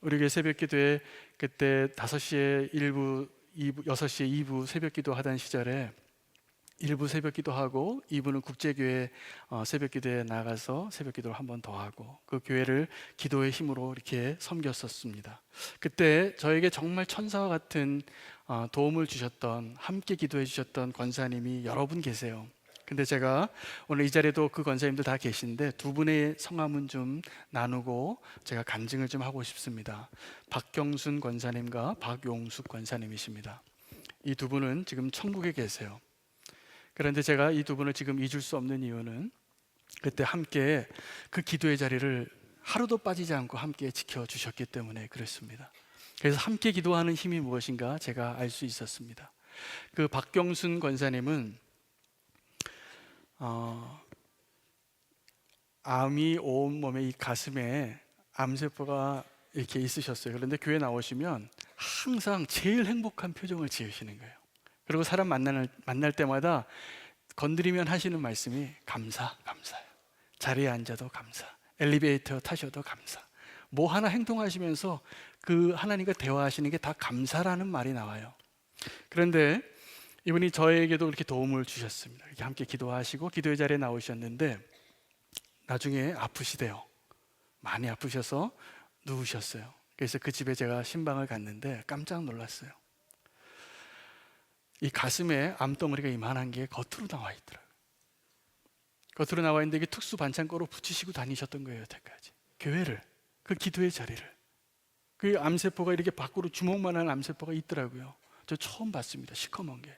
우리 교회 새벽 기도에 그때 5시에 1부, 2부, 6시에 2부 새벽 기도 하던 시절에 1부 새벽 기도하고 2부는 국제교회 새벽 기도에 나가서 새벽 기도를 한 번 더 하고, 그 교회를 기도의 힘으로 이렇게 섬겼었습니다. 그때 저에게 정말 천사와 같은 도움을 주셨던, 함께 기도해 주셨던 권사님이 여러 분 계세요. 근데 제가 오늘 이 자리에도 그 권사님들 다 계신데 두 분의 성함은 좀 나누고 제가 간증을 좀 하고 싶습니다. 박경순 권사님과 박용숙 권사님이십니다. 이 두 분은 지금 천국에 계세요. 그런데 제가 이 두 분을 지금 잊을 수 없는 이유는 그때 함께 그 기도의 자리를 하루도 빠지지 않고 함께 지켜주셨기 때문에 그렇습니다. 그래서 함께 기도하는 힘이 무엇인가 제가 알 수 있었습니다. 그 박경순 권사님은 암이 온몸에, 이 가슴에 암세포가 이렇게 있으셨어요. 그런데 교회 나오시면 항상 제일 행복한 표정을 지으시는 거예요. 그리고 사람 만날 때마다 건드리면 하시는 말씀이 감사해요. 자리에 앉아도 감사, 엘리베이터 타셔도 감사. 뭐 하나 행동하시면서 그 하나님과 대화하시는 게 다 감사라는 말이 나와요. 그런데 이분이 저에게도 그렇게 도움을 주셨습니다. 이렇게 함께 기도하시고 기도의 자리에 나오셨는데 나중에 아프시대요. 많이 아프셔서 누우셨어요. 그래서 그 집에 제가 신방을 갔는데 깜짝 놀랐어요. 이 가슴에 암덩어리가 이만한 게 겉으로 나와 있더라고요. 겉으로 나와 있는데 이게 특수 반창고로 붙이시고 다니셨던 거예요. 여태까지 교회를, 그 기도의 자리를. 그 암세포가 이렇게 밖으로 주먹만한 암세포가 있더라고요. 저 처음 봤습니다. 시커먼 게.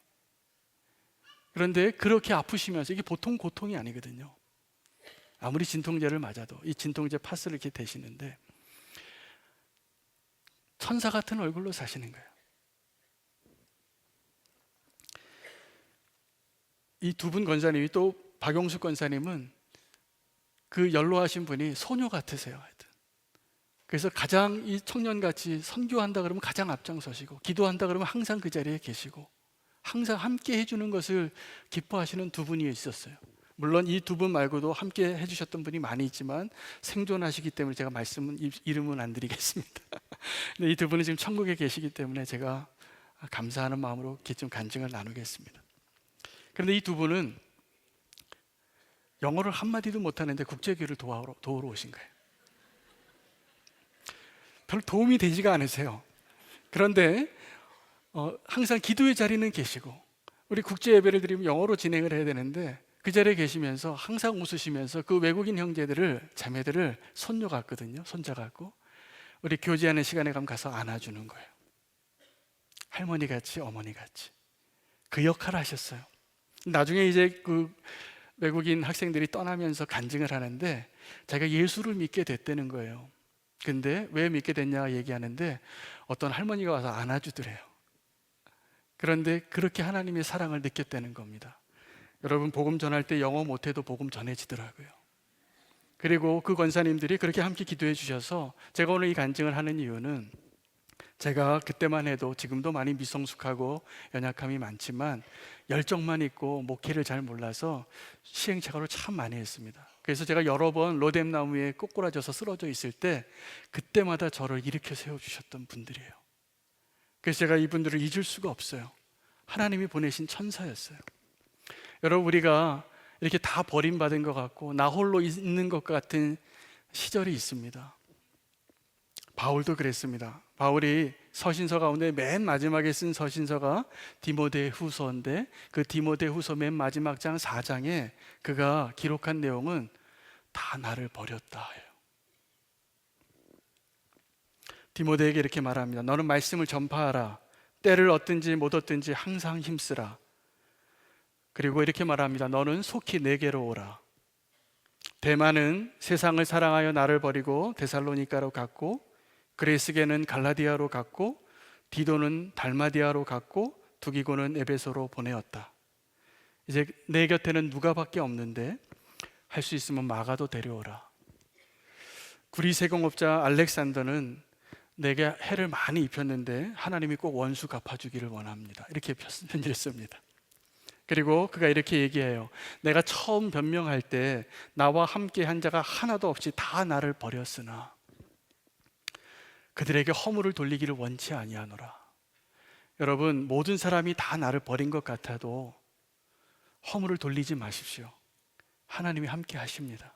그런데 그렇게 아프시면서, 이게 보통 고통이 아니거든요. 아무리 진통제를 맞아도 이 진통제 파스를 이렇게 대시는데 천사 같은 얼굴로 사시는 거예요. 이 두 분 권사님이, 또 박용숙 권사님은 그 연로하신 분이 소녀 같으세요. 하여튼. 그래서 가장 이 청년같이 선교한다 그러면 가장 앞장서시고, 기도한다 그러면 항상 그 자리에 계시고, 항상 함께 해주는 것을 기뻐하시는 두 분이 있었어요. 물론 이 두 분 말고도 함께 해주셨던 분이 많이 있지만 생존하시기 때문에 제가 이름은 안 드리겠습니다. 근데 이 두 분은 지금 천국에 계시기 때문에 제가 감사하는 마음으로 이렇게 좀 간증을 나누겠습니다. 그런데 이 두 분은 영어를 한마디도 못하는데 국제교회를 도우러 오신 거예요. 별 도움이 되지가 않으세요. 그런데 항상 기도의 자리는 계시고, 우리 국제 예배를 드리면 영어로 진행을 해야 되는데 그 자리에 계시면서 항상 웃으시면서 그 외국인 형제들을, 자매들을 손녀 같거든요. 손자 같고, 우리 교제하는 시간에 가면 가서 안아주는 거예요. 할머니 같이, 어머니 같이 그 역할을 하셨어요. 나중에 이제 그 외국인 학생들이 떠나면서 간증을 하는데 자기가 예수를 믿게 됐다는 거예요. 근데 왜 믿게 됐냐 얘기하는데 어떤 할머니가 와서 안아주더래요. 그런데 그렇게 하나님의 사랑을 느꼈다는 겁니다. 여러분, 복음 전할 때 영어 못해도 복음 전해지더라고요. 그리고 그 권사님들이 그렇게 함께 기도해 주셔서 제가 오늘 이 간증을 하는 이유는, 제가 그때만 해도, 지금도 많이 미성숙하고 연약함이 많지만 열정만 있고 목회를 잘 몰라서 시행착오를 참 많이 했습니다. 그래서 제가 여러 번 로뎀나무에 꼬꾸라져서 쓰러져 있을 때 그때마다 저를 일으켜 세워주셨던 분들이에요. 그래서 제가 이분들을 잊을 수가 없어요. 하나님이 보내신 천사였어요. 여러분, 우리가 이렇게 다 버림받은 것 같고 나 홀로 있는 것 같은 시절이 있습니다. 바울도 그랬습니다. 바울이 서신서 가운데 맨 마지막에 쓴 서신서가 디모데 후서인데, 그 디모데 후서 맨 마지막 장 4장에 그가 기록한 내용은 다 나를 버렸다 해요. 디모데에게 이렇게 말합니다. 너는 말씀을 전파하라. 때를 얻든지 못 얻든지 항상 힘쓰라. 그리고 이렇게 말합니다. 너는 속히 내게로 오라. 데마는 세상을 사랑하여 나를 버리고 데살로니가로 갔고, 그레스게는 갈라디아로 갔고, 디도는 달마디아로 갔고, 두기고는 에베소로 보내었다. 이제 내 곁에는 누가밖에 없는데 할 수 있으면 마가도 데려오라. 구리 세공업자 알렉산더는 내게 해를 많이 입혔는데 하나님이 꼭 원수 갚아주기를 원합니다. 이렇게 편지했습니다. 그리고 그가 이렇게 얘기해요. 내가 처음 변명할 때 나와 함께 한 자가 하나도 없이 다 나를 버렸으나 그들에게 허물을 돌리기를 원치 아니하노라. 여러분, 모든 사람이 다 나를 버린 것 같아도 허물을 돌리지 마십시오. 하나님이 함께 하십니다.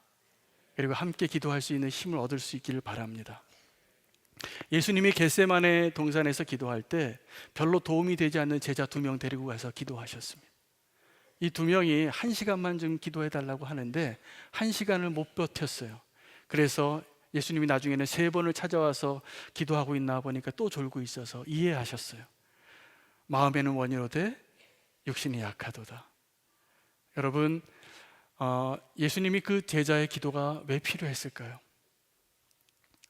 그리고 함께 기도할 수 있는 힘을 얻을 수 있기를 바랍니다. 예수님이 겟세마네 동산에서 기도할 때 별로 도움이 되지 않는 제자 2명 데리고 가서 기도하셨습니다. 이 2명이 1시간만 좀 기도해 달라고 하는데 1시간을 못 버텼어요. 그래서 예수님이 나중에는 3번을 찾아와서 기도하고 있나 보니까 또 졸고 있어서 이해하셨어요. 마음에는 원이로되 육신이 약하도다. 여러분, 예수님이 그 제자의 기도가 왜 필요했을까요?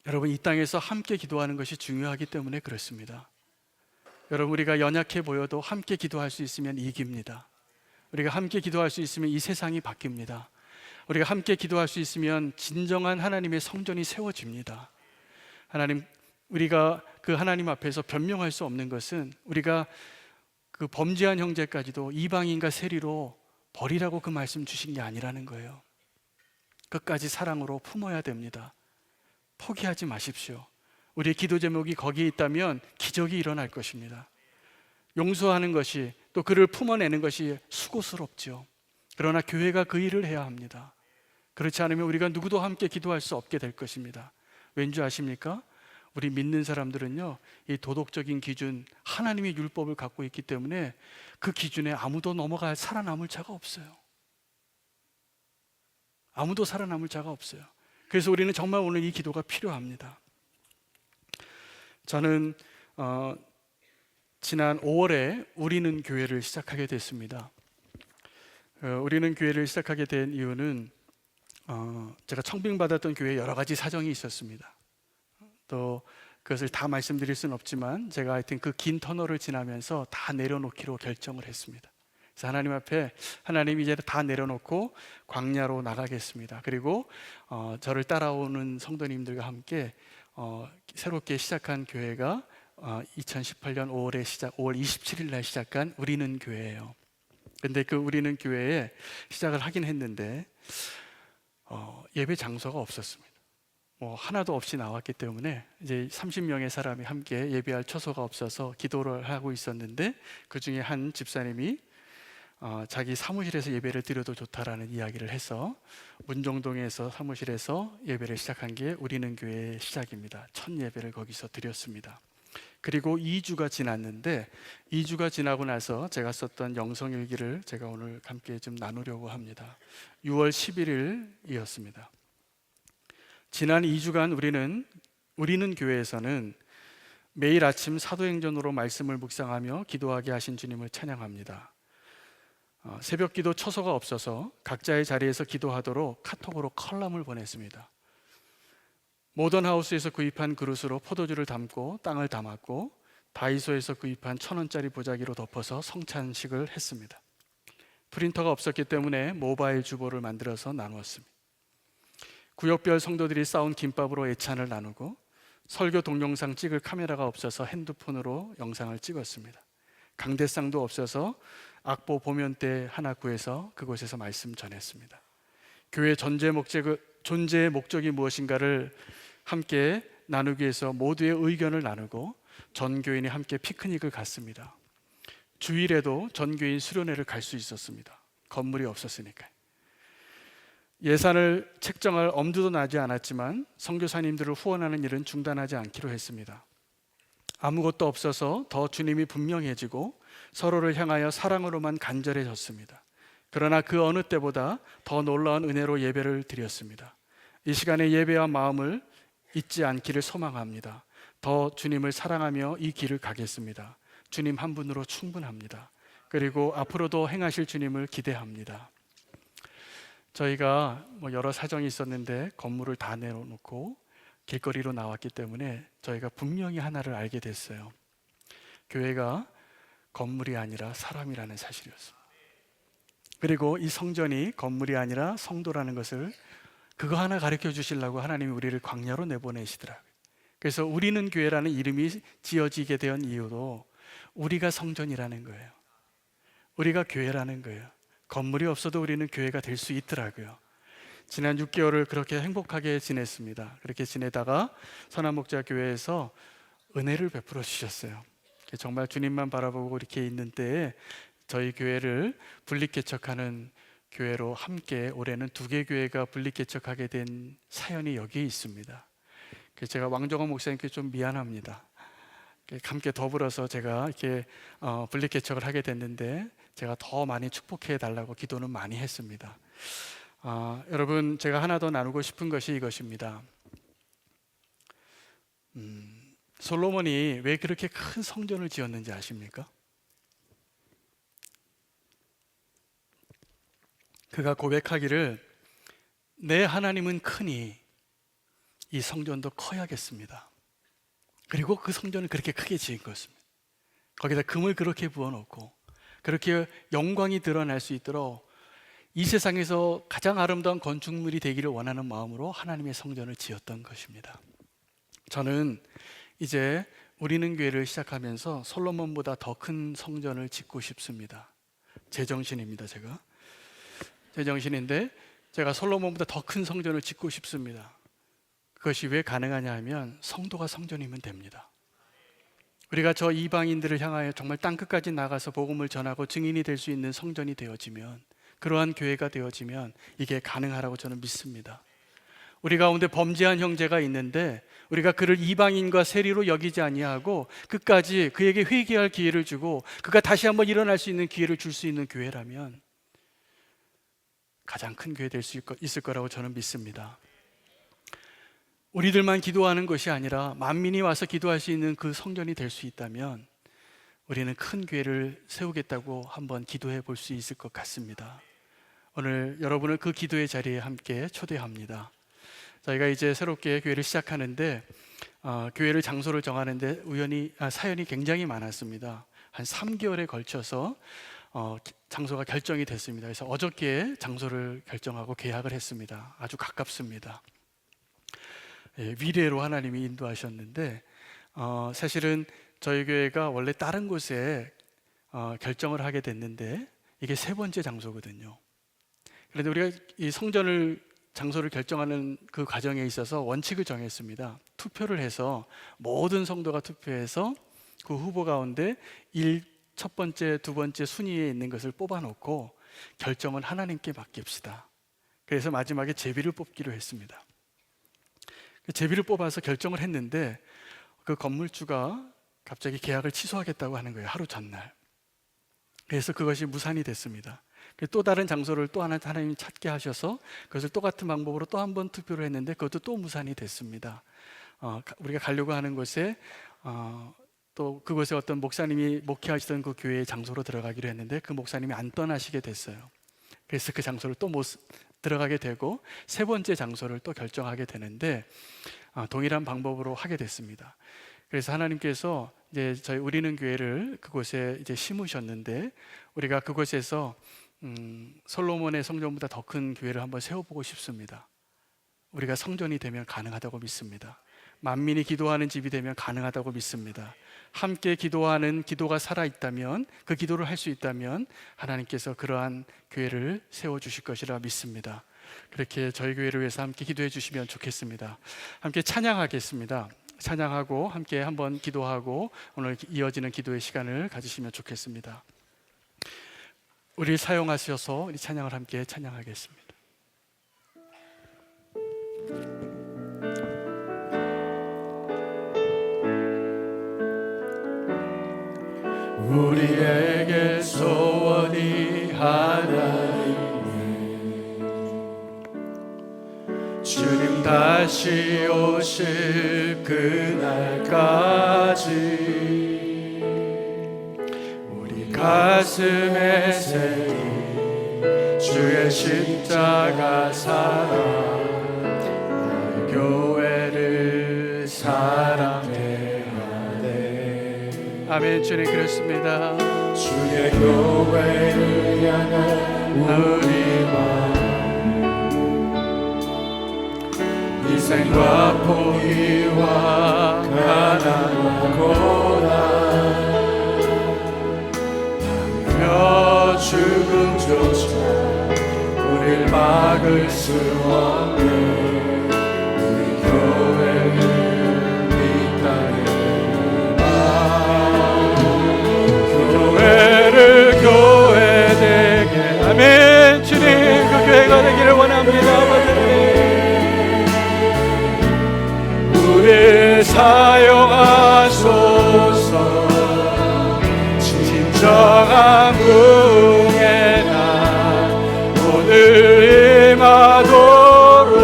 여러분, 이 땅에서 함께 기도하는 것이 중요하기 때문에 그렇습니다. 여러분, 우리가 연약해 보여도 함께 기도할 수 있으면 이깁니다. 우리가 함께 기도할 수 있으면 이 세상이 바뀝니다. 우리가 함께 기도할 수 있으면 진정한 하나님의 성전이 세워집니다. 우리가 그 하나님 앞에서 변명할 수 없는 것은 우리가 그 범죄한 형제까지도 이방인과 세리로 버리라고 그 말씀 주신 게 아니라는 거예요. 끝까지 사랑으로 품어야 됩니다. 포기하지 마십시오. 우리의 기도 제목이 거기에 있다면 기적이 일어날 것입니다. 용서하는 것이, 또 그를 품어내는 것이 수고스럽죠. 그러나 교회가 그 일을 해야 합니다. 그렇지 않으면 우리가 누구도 함께 기도할 수 없게 될 것입니다. 왠지 아십니까? 우리 믿는 사람들은요, 이 도덕적인 기준, 하나님의 율법을 갖고 있기 때문에 그 기준에 아무도 살아남을 자가 없어요. 아무도 살아남을 자가 없어요. 그래서 우리는 정말 오늘 이 기도가 필요합니다. 저는 지난 5월에 우리는 교회를 시작하게 됐습니다. 우리는 교회를 시작하게 된 이유는 제가 청빙받았던 교회에 여러 가지 사정이 있었습니다. 또 그것을 다 말씀드릴 수는 없지만 제가 하여튼 그 긴 터널을 지나면서 다 내려놓기로 결정을 했습니다. 그래서 하나님 앞에, 하나님 이제 다 내려놓고 광야로 나가겠습니다. 그리고 저를 따라오는 성도님들과 함께 새롭게 시작한 교회가 2018년 5월 27일 날 시작한 우리는 교회예요. 근데 그 우리는 교회에 시작을 하긴 했는데 예배 장소가 없었습니다. 뭐 하나도 없이 나왔기 때문에 이제 30명의 사람이 함께 예배할 처소가 없어서 기도를 하고 있었는데, 그 중에 한 집사님이 자기 사무실에서 예배를 드려도 좋다라는 이야기를 해서 문정동에서 사무실에서 예배를 시작한 게 우리는 교회의 시작입니다. 첫 예배를 거기서 드렸습니다. 그리고 2주가 지났는데, 2주가 지나고 나서 제가 썼던 영성일기를 제가 오늘 함께 좀 나누려고 합니다. 6월 11일이었습니다. 지난 2주간 우리는 교회에서는 매일 아침 사도행전으로 말씀을 묵상하며 기도하게 하신 주님을 찬양합니다. 새벽 기도 처소가 없어서 각자의 자리에서 기도하도록 카톡으로 컬럼을 보냈습니다. 모던하우스에서 구입한 그릇으로 포도주를 담고 땅을 담았고, 다이소에서 구입한 1,000원짜리 보자기로 덮어서 성찬식을 했습니다. 프린터가 없었기 때문에 모바일 주보를 만들어서 나누었습니다. 구역별 성도들이 싸운 김밥으로 애찬을 나누고, 설교 동영상 찍을 카메라가 없어서 핸드폰으로 영상을 찍었습니다. 강대상도 없어서 악보 보면대 하나 구해서 그곳에서 말씀 전했습니다. 교회 존재의 목적이 무엇인가를 함께 나누기 위해서 모두의 의견을 나누고 전 교인이 함께 피크닉을 갔습니다. 주일에도 전 교인 수련회를 갈 수 있었습니다. 건물이 없었으니까요. 예산을 책정할 엄두도 나지 않았지만 선교사님들을 후원하는 일은 중단하지 않기로 했습니다. 아무것도 없어서 더 주님이 분명해지고 서로를 향하여 사랑으로만 간절해졌습니다. 그러나 그 어느 때보다 더 놀라운 은혜로 예배를 드렸습니다. 이 시간에 예배와 마음을 잊지 않기를 소망합니다. 더 주님을 사랑하며 이 길을 가겠습니다. 주님 한 분으로 충분합니다. 그리고 앞으로도 행하실 주님을 기대합니다. 저희가 여러 사정이 있었는데 건물을 다 내놓고 길거리로 나왔기 때문에 저희가 분명히 하나를 알게 됐어요. 교회가 건물이 아니라 사람이라는 사실이었습니다. 그리고 이 성전이 건물이 아니라 성도라는 것을, 그거 하나 가르쳐 주시려고 하나님이 우리를 광야로 내보내시더라고요. 그래서 우리는 교회라는 이름이 지어지게 된 이유도 우리가 성전이라는 거예요. 우리가 교회라는 거예요. 건물이 없어도 우리는 교회가 될 수 있더라고요. 지난 6개월을 그렇게 행복하게 지냈습니다. 그렇게 지내다가 선한목자교회에서 은혜를 베풀어 주셨어요. 정말 주님만 바라보고 이렇게 있는 때에 저희 교회를 분립개척하는 교회로 함께 올해는 2개 교회가 분립개척하게 된 사연이 여기에 있습니다. 그래서 제가 왕정원 목사님께 좀 미안합니다. 함께 더불어서 제가 이렇게 분립개척을 하게 됐는데 제가 더 많이 축복해 달라고 기도는 많이 했습니다. 여러분, 제가 하나 더 나누고 싶은 것이 이것입니다. 솔로몬이 왜 그렇게 큰 성전을 지었는지 아십니까? 그가 고백하기를 내 하나님은 크니 이 성전도 커야겠습니다. 그리고 그 성전을 그렇게 크게 지은 것입니다. 거기다 금을 그렇게 부어놓고 그렇게 영광이 드러날 수 있도록 이 세상에서 가장 아름다운 건축물이 되기를 원하는 마음으로 하나님의 성전을 지었던 것입니다. 저는 이제 우리는 교회를 시작하면서 솔로몬보다 더 큰 성전을 짓고 싶습니다. 제 정신입니다. 제 정신인데 제가 솔로몬보다 더 큰 성전을 짓고 싶습니다. 그것이 왜 가능하냐 하면 성도가 성전이면 됩니다. 우리가 저 이방인들을 향하여 정말 땅끝까지 나가서 복음을 전하고 증인이 될 수 있는 성전이 되어지면, 그러한 교회가 되어지면 이게 가능하라고 저는 믿습니다. 우리 가운데 범죄한 형제가 있는데 우리가 그를 이방인과 세리로 여기지 아니하고 끝까지 그에게 회개할 기회를 주고 그가 다시 한번 일어날 수 있는 기회를 줄 수 있는 교회라면 가장 큰 교회 될 수 있을 거라고 저는 믿습니다. 우리들만 기도하는 것이 아니라 만민이 와서 기도할 수 있는 그 성전이 될 수 있다면 우리는 큰 교회를 세우겠다고 한번 기도해 볼 수 있을 것 같습니다. 오늘 여러분을 그 기도의 자리에 함께 초대합니다. 저희가 이제 새롭게 교회를 시작하는데 교회를 장소를 정하는데 사연이 굉장히 많았습니다. 한 3개월에 걸쳐서 장소가 결정이 됐습니다. 그래서 어저께 장소를 결정하고 계약을 했습니다. 아주 가깝습니다. 위례로 하나님이 인도하셨는데 사실은 저희 교회가 원래 다른 곳에 결정을 하게 됐는데 이게 세 번째 장소거든요. 그런데 우리가 이 성전을 장소를 결정하는 그 과정에 있어서 원칙을 정했습니다. 투표를 해서 모든 성도가 투표해서 그 후보 가운데 첫 번째, 두 번째 순위에 있는 것을 뽑아놓고 결정은 하나님께 맡깁시다. 그래서 마지막에 제비를 뽑기로 했습니다. 제비를 뽑아서 결정을 했는데 그 건물주가 갑자기 계약을 취소하겠다고 하는 거예요. 하루 전날. 그래서 그것이 무산이 됐습니다. 또 다른 장소를 또 하나 하나님이 찾게 하셔서 그것을 똑같은 방법으로 또 한 번 투표를 했는데 그것도 또 무산이 됐습니다. 우리가 가려고 하는 곳에 또 그곳에 어떤 목사님이 목회하시던 그 교회의 장소로 들어가기로 했는데 그 목사님이 안 떠나시게 됐어요. 그래서 그 장소를 또 못 들어가게 되고 세 번째 장소를 또 결정하게 되는데 동일한 방법으로 하게 됐습니다. 그래서 하나님께서 이제 저희 우리는 교회를 그곳에 이제 심으셨는데 우리가 그곳에서 솔로몬의 성전보다 더 큰 교회를 한번 세워보고 싶습니다. 우리가 성전이 되면 가능하다고 믿습니다. 만민이 기도하는 집이 되면 가능하다고 믿습니다. 함께 기도하는 기도가 살아있다면, 그 기도를 할 수 있다면 하나님께서 그러한 교회를 세워주실 것이라 믿습니다. 그렇게 저희 교회를 위해서 함께 기도해 주시면 좋겠습니다. 함께 찬양하겠습니다. 찬양하고 함께 한번 기도하고 오늘 이어지는 기도의 시간을 가지시면 좋겠습니다. 우리를 사용하셔서 우리 찬양을 함께 찬양하겠습니다. 우리에게 소원이 하나 있네. 주님 다시 오실 그날까지 우리 가슴에 새긴 주의 십자가 사랑 교회를 사랑해야 돼. 아멘. 주님 그렇습니다.
주의 교회를 향한 우리 마음 희생과 포기와 가난과 고난 방며 죽음조차 우릴 막을 수 없는 우리 교회를 이 땅에 교회를 교회되게 아멘. 주님 그 교회가 되기를 원합니다. 우리 사용하소서. 진정한 부흥의 날 오늘 임하도록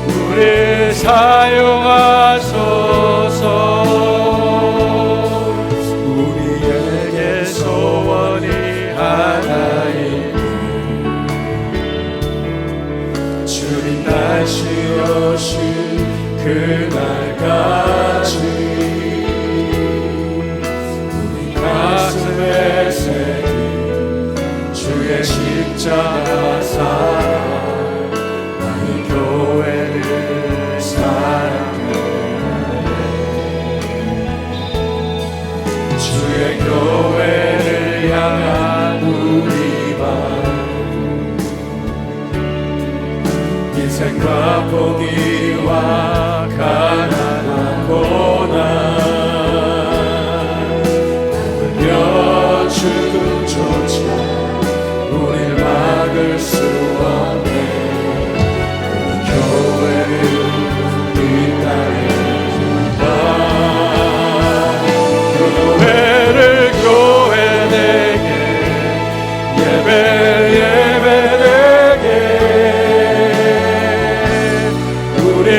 우리 사용하소서. 우리에게 소원이 하나 있네. 주님 다시 오실 그날까지 우리 가슴에 새긴 주의 십자가 사랑 나의 교회를 사랑해. 주의 교회를 향한 우리 방 인생과 포기와 가난한 고난 며 죽음조차 우릴 막을 수 없네. 교회를 이 땅에 교회를 교회되게 예배 예배되게 우리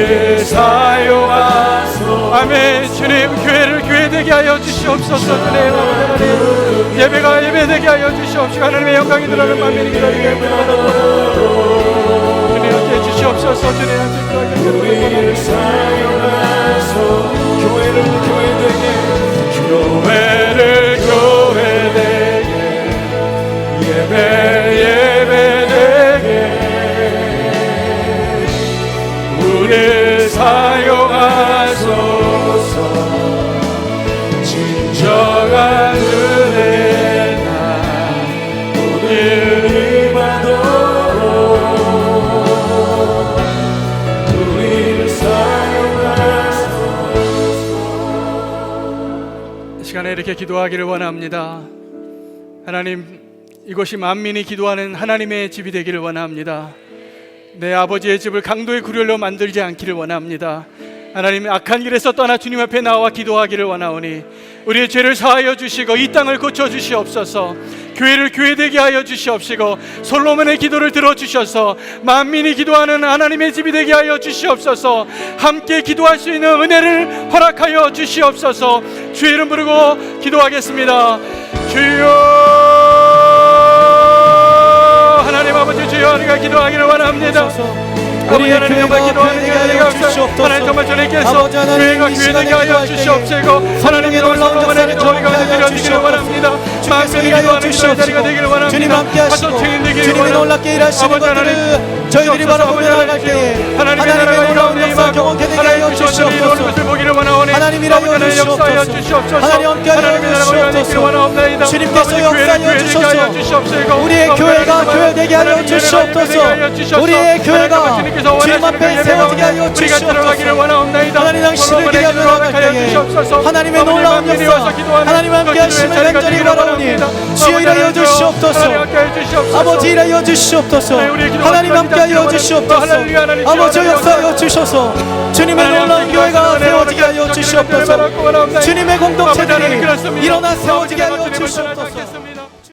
사용하소.
아멘. 주님 교회를 교회되게 하여 주시옵소서. 주님 예배가 예배되게 하여 주시옵시고 하나님의 영광이 드러나는 만민이 기다리게 주님 함께 주시옵소서. 주님 함께
우리를 사용하소. 교회를 교회되게 교회를 교회되게 예배 예배되게 우리 사용하소서. 진정한 은혜
이렇게 기도하기를 원합니다. 하나님, 이곳이 만민이 기도하는 하나님의 집이 되기를 원합니다. 내 아버지의 집을 강도의 구렬로 만들지 않기를 원합니다. 하나님, 악한 길에서 떠나 주님 앞에 나와 기도하기를 원하오니 우리의 죄를 사하여 주시고 이 땅을 고쳐 주시옵소서. 교회를 교회되게 하여 주시옵시고 솔로몬의 기도를 들어주셔서 만민이 기도하는 하나님의 집이 되게 하여 주시옵소서. 함께 기도할 수 있는 은혜를 허락하여 주시옵소서. 주의 이름 부르고 기도하겠습니다. 주여, 하나님 아버지, 주여, 우리가 기도하기를 원합니다.
우리의 교회가 교회되게 하여 주시옵소서.
하나님, 정말 저에게서
아버지 하나님,
교회가
이
교회되게
시간에
하여
기도할
주시옵시고 하나님의
놀라운
놀라운
역사를
저희가 드려지기를 원합니다. 만민이 기도하는 그런 자리가 되기를 원합니다.
주님 함께 하시고 주님이 놀랍게 일하시는 것들을 저희들이 바라보며 나아갈 때에 하나님의 놀라운 역사 경험케 되게 하여 주시옵소서. 하나님 일하여 주시옵소서. 하나님 함께하여 주시옵소서. 주님께서 역사하여 주셔서 우리의 교회가 교회되게 하여 주시옵소서. 우리의 교회가 주님 앞에 세워지게 하여 주시옵소서. 하나님 당신을 기대하며 나아갈 때에 하나님의 놀라운 역사 하나님 함께 하심을 간절히 바라오니 주여 일하여 주시옵소서. 아버지 일하여 주시옵소서. 하나님 함께 하여 주시옵소서. 아버지 역사하여 주셔서 주님의 놀라운 교회가 세워지게 하여 주시옵소서. 주님의 공동체들이 일어나 세워지게 하여 주시옵소서.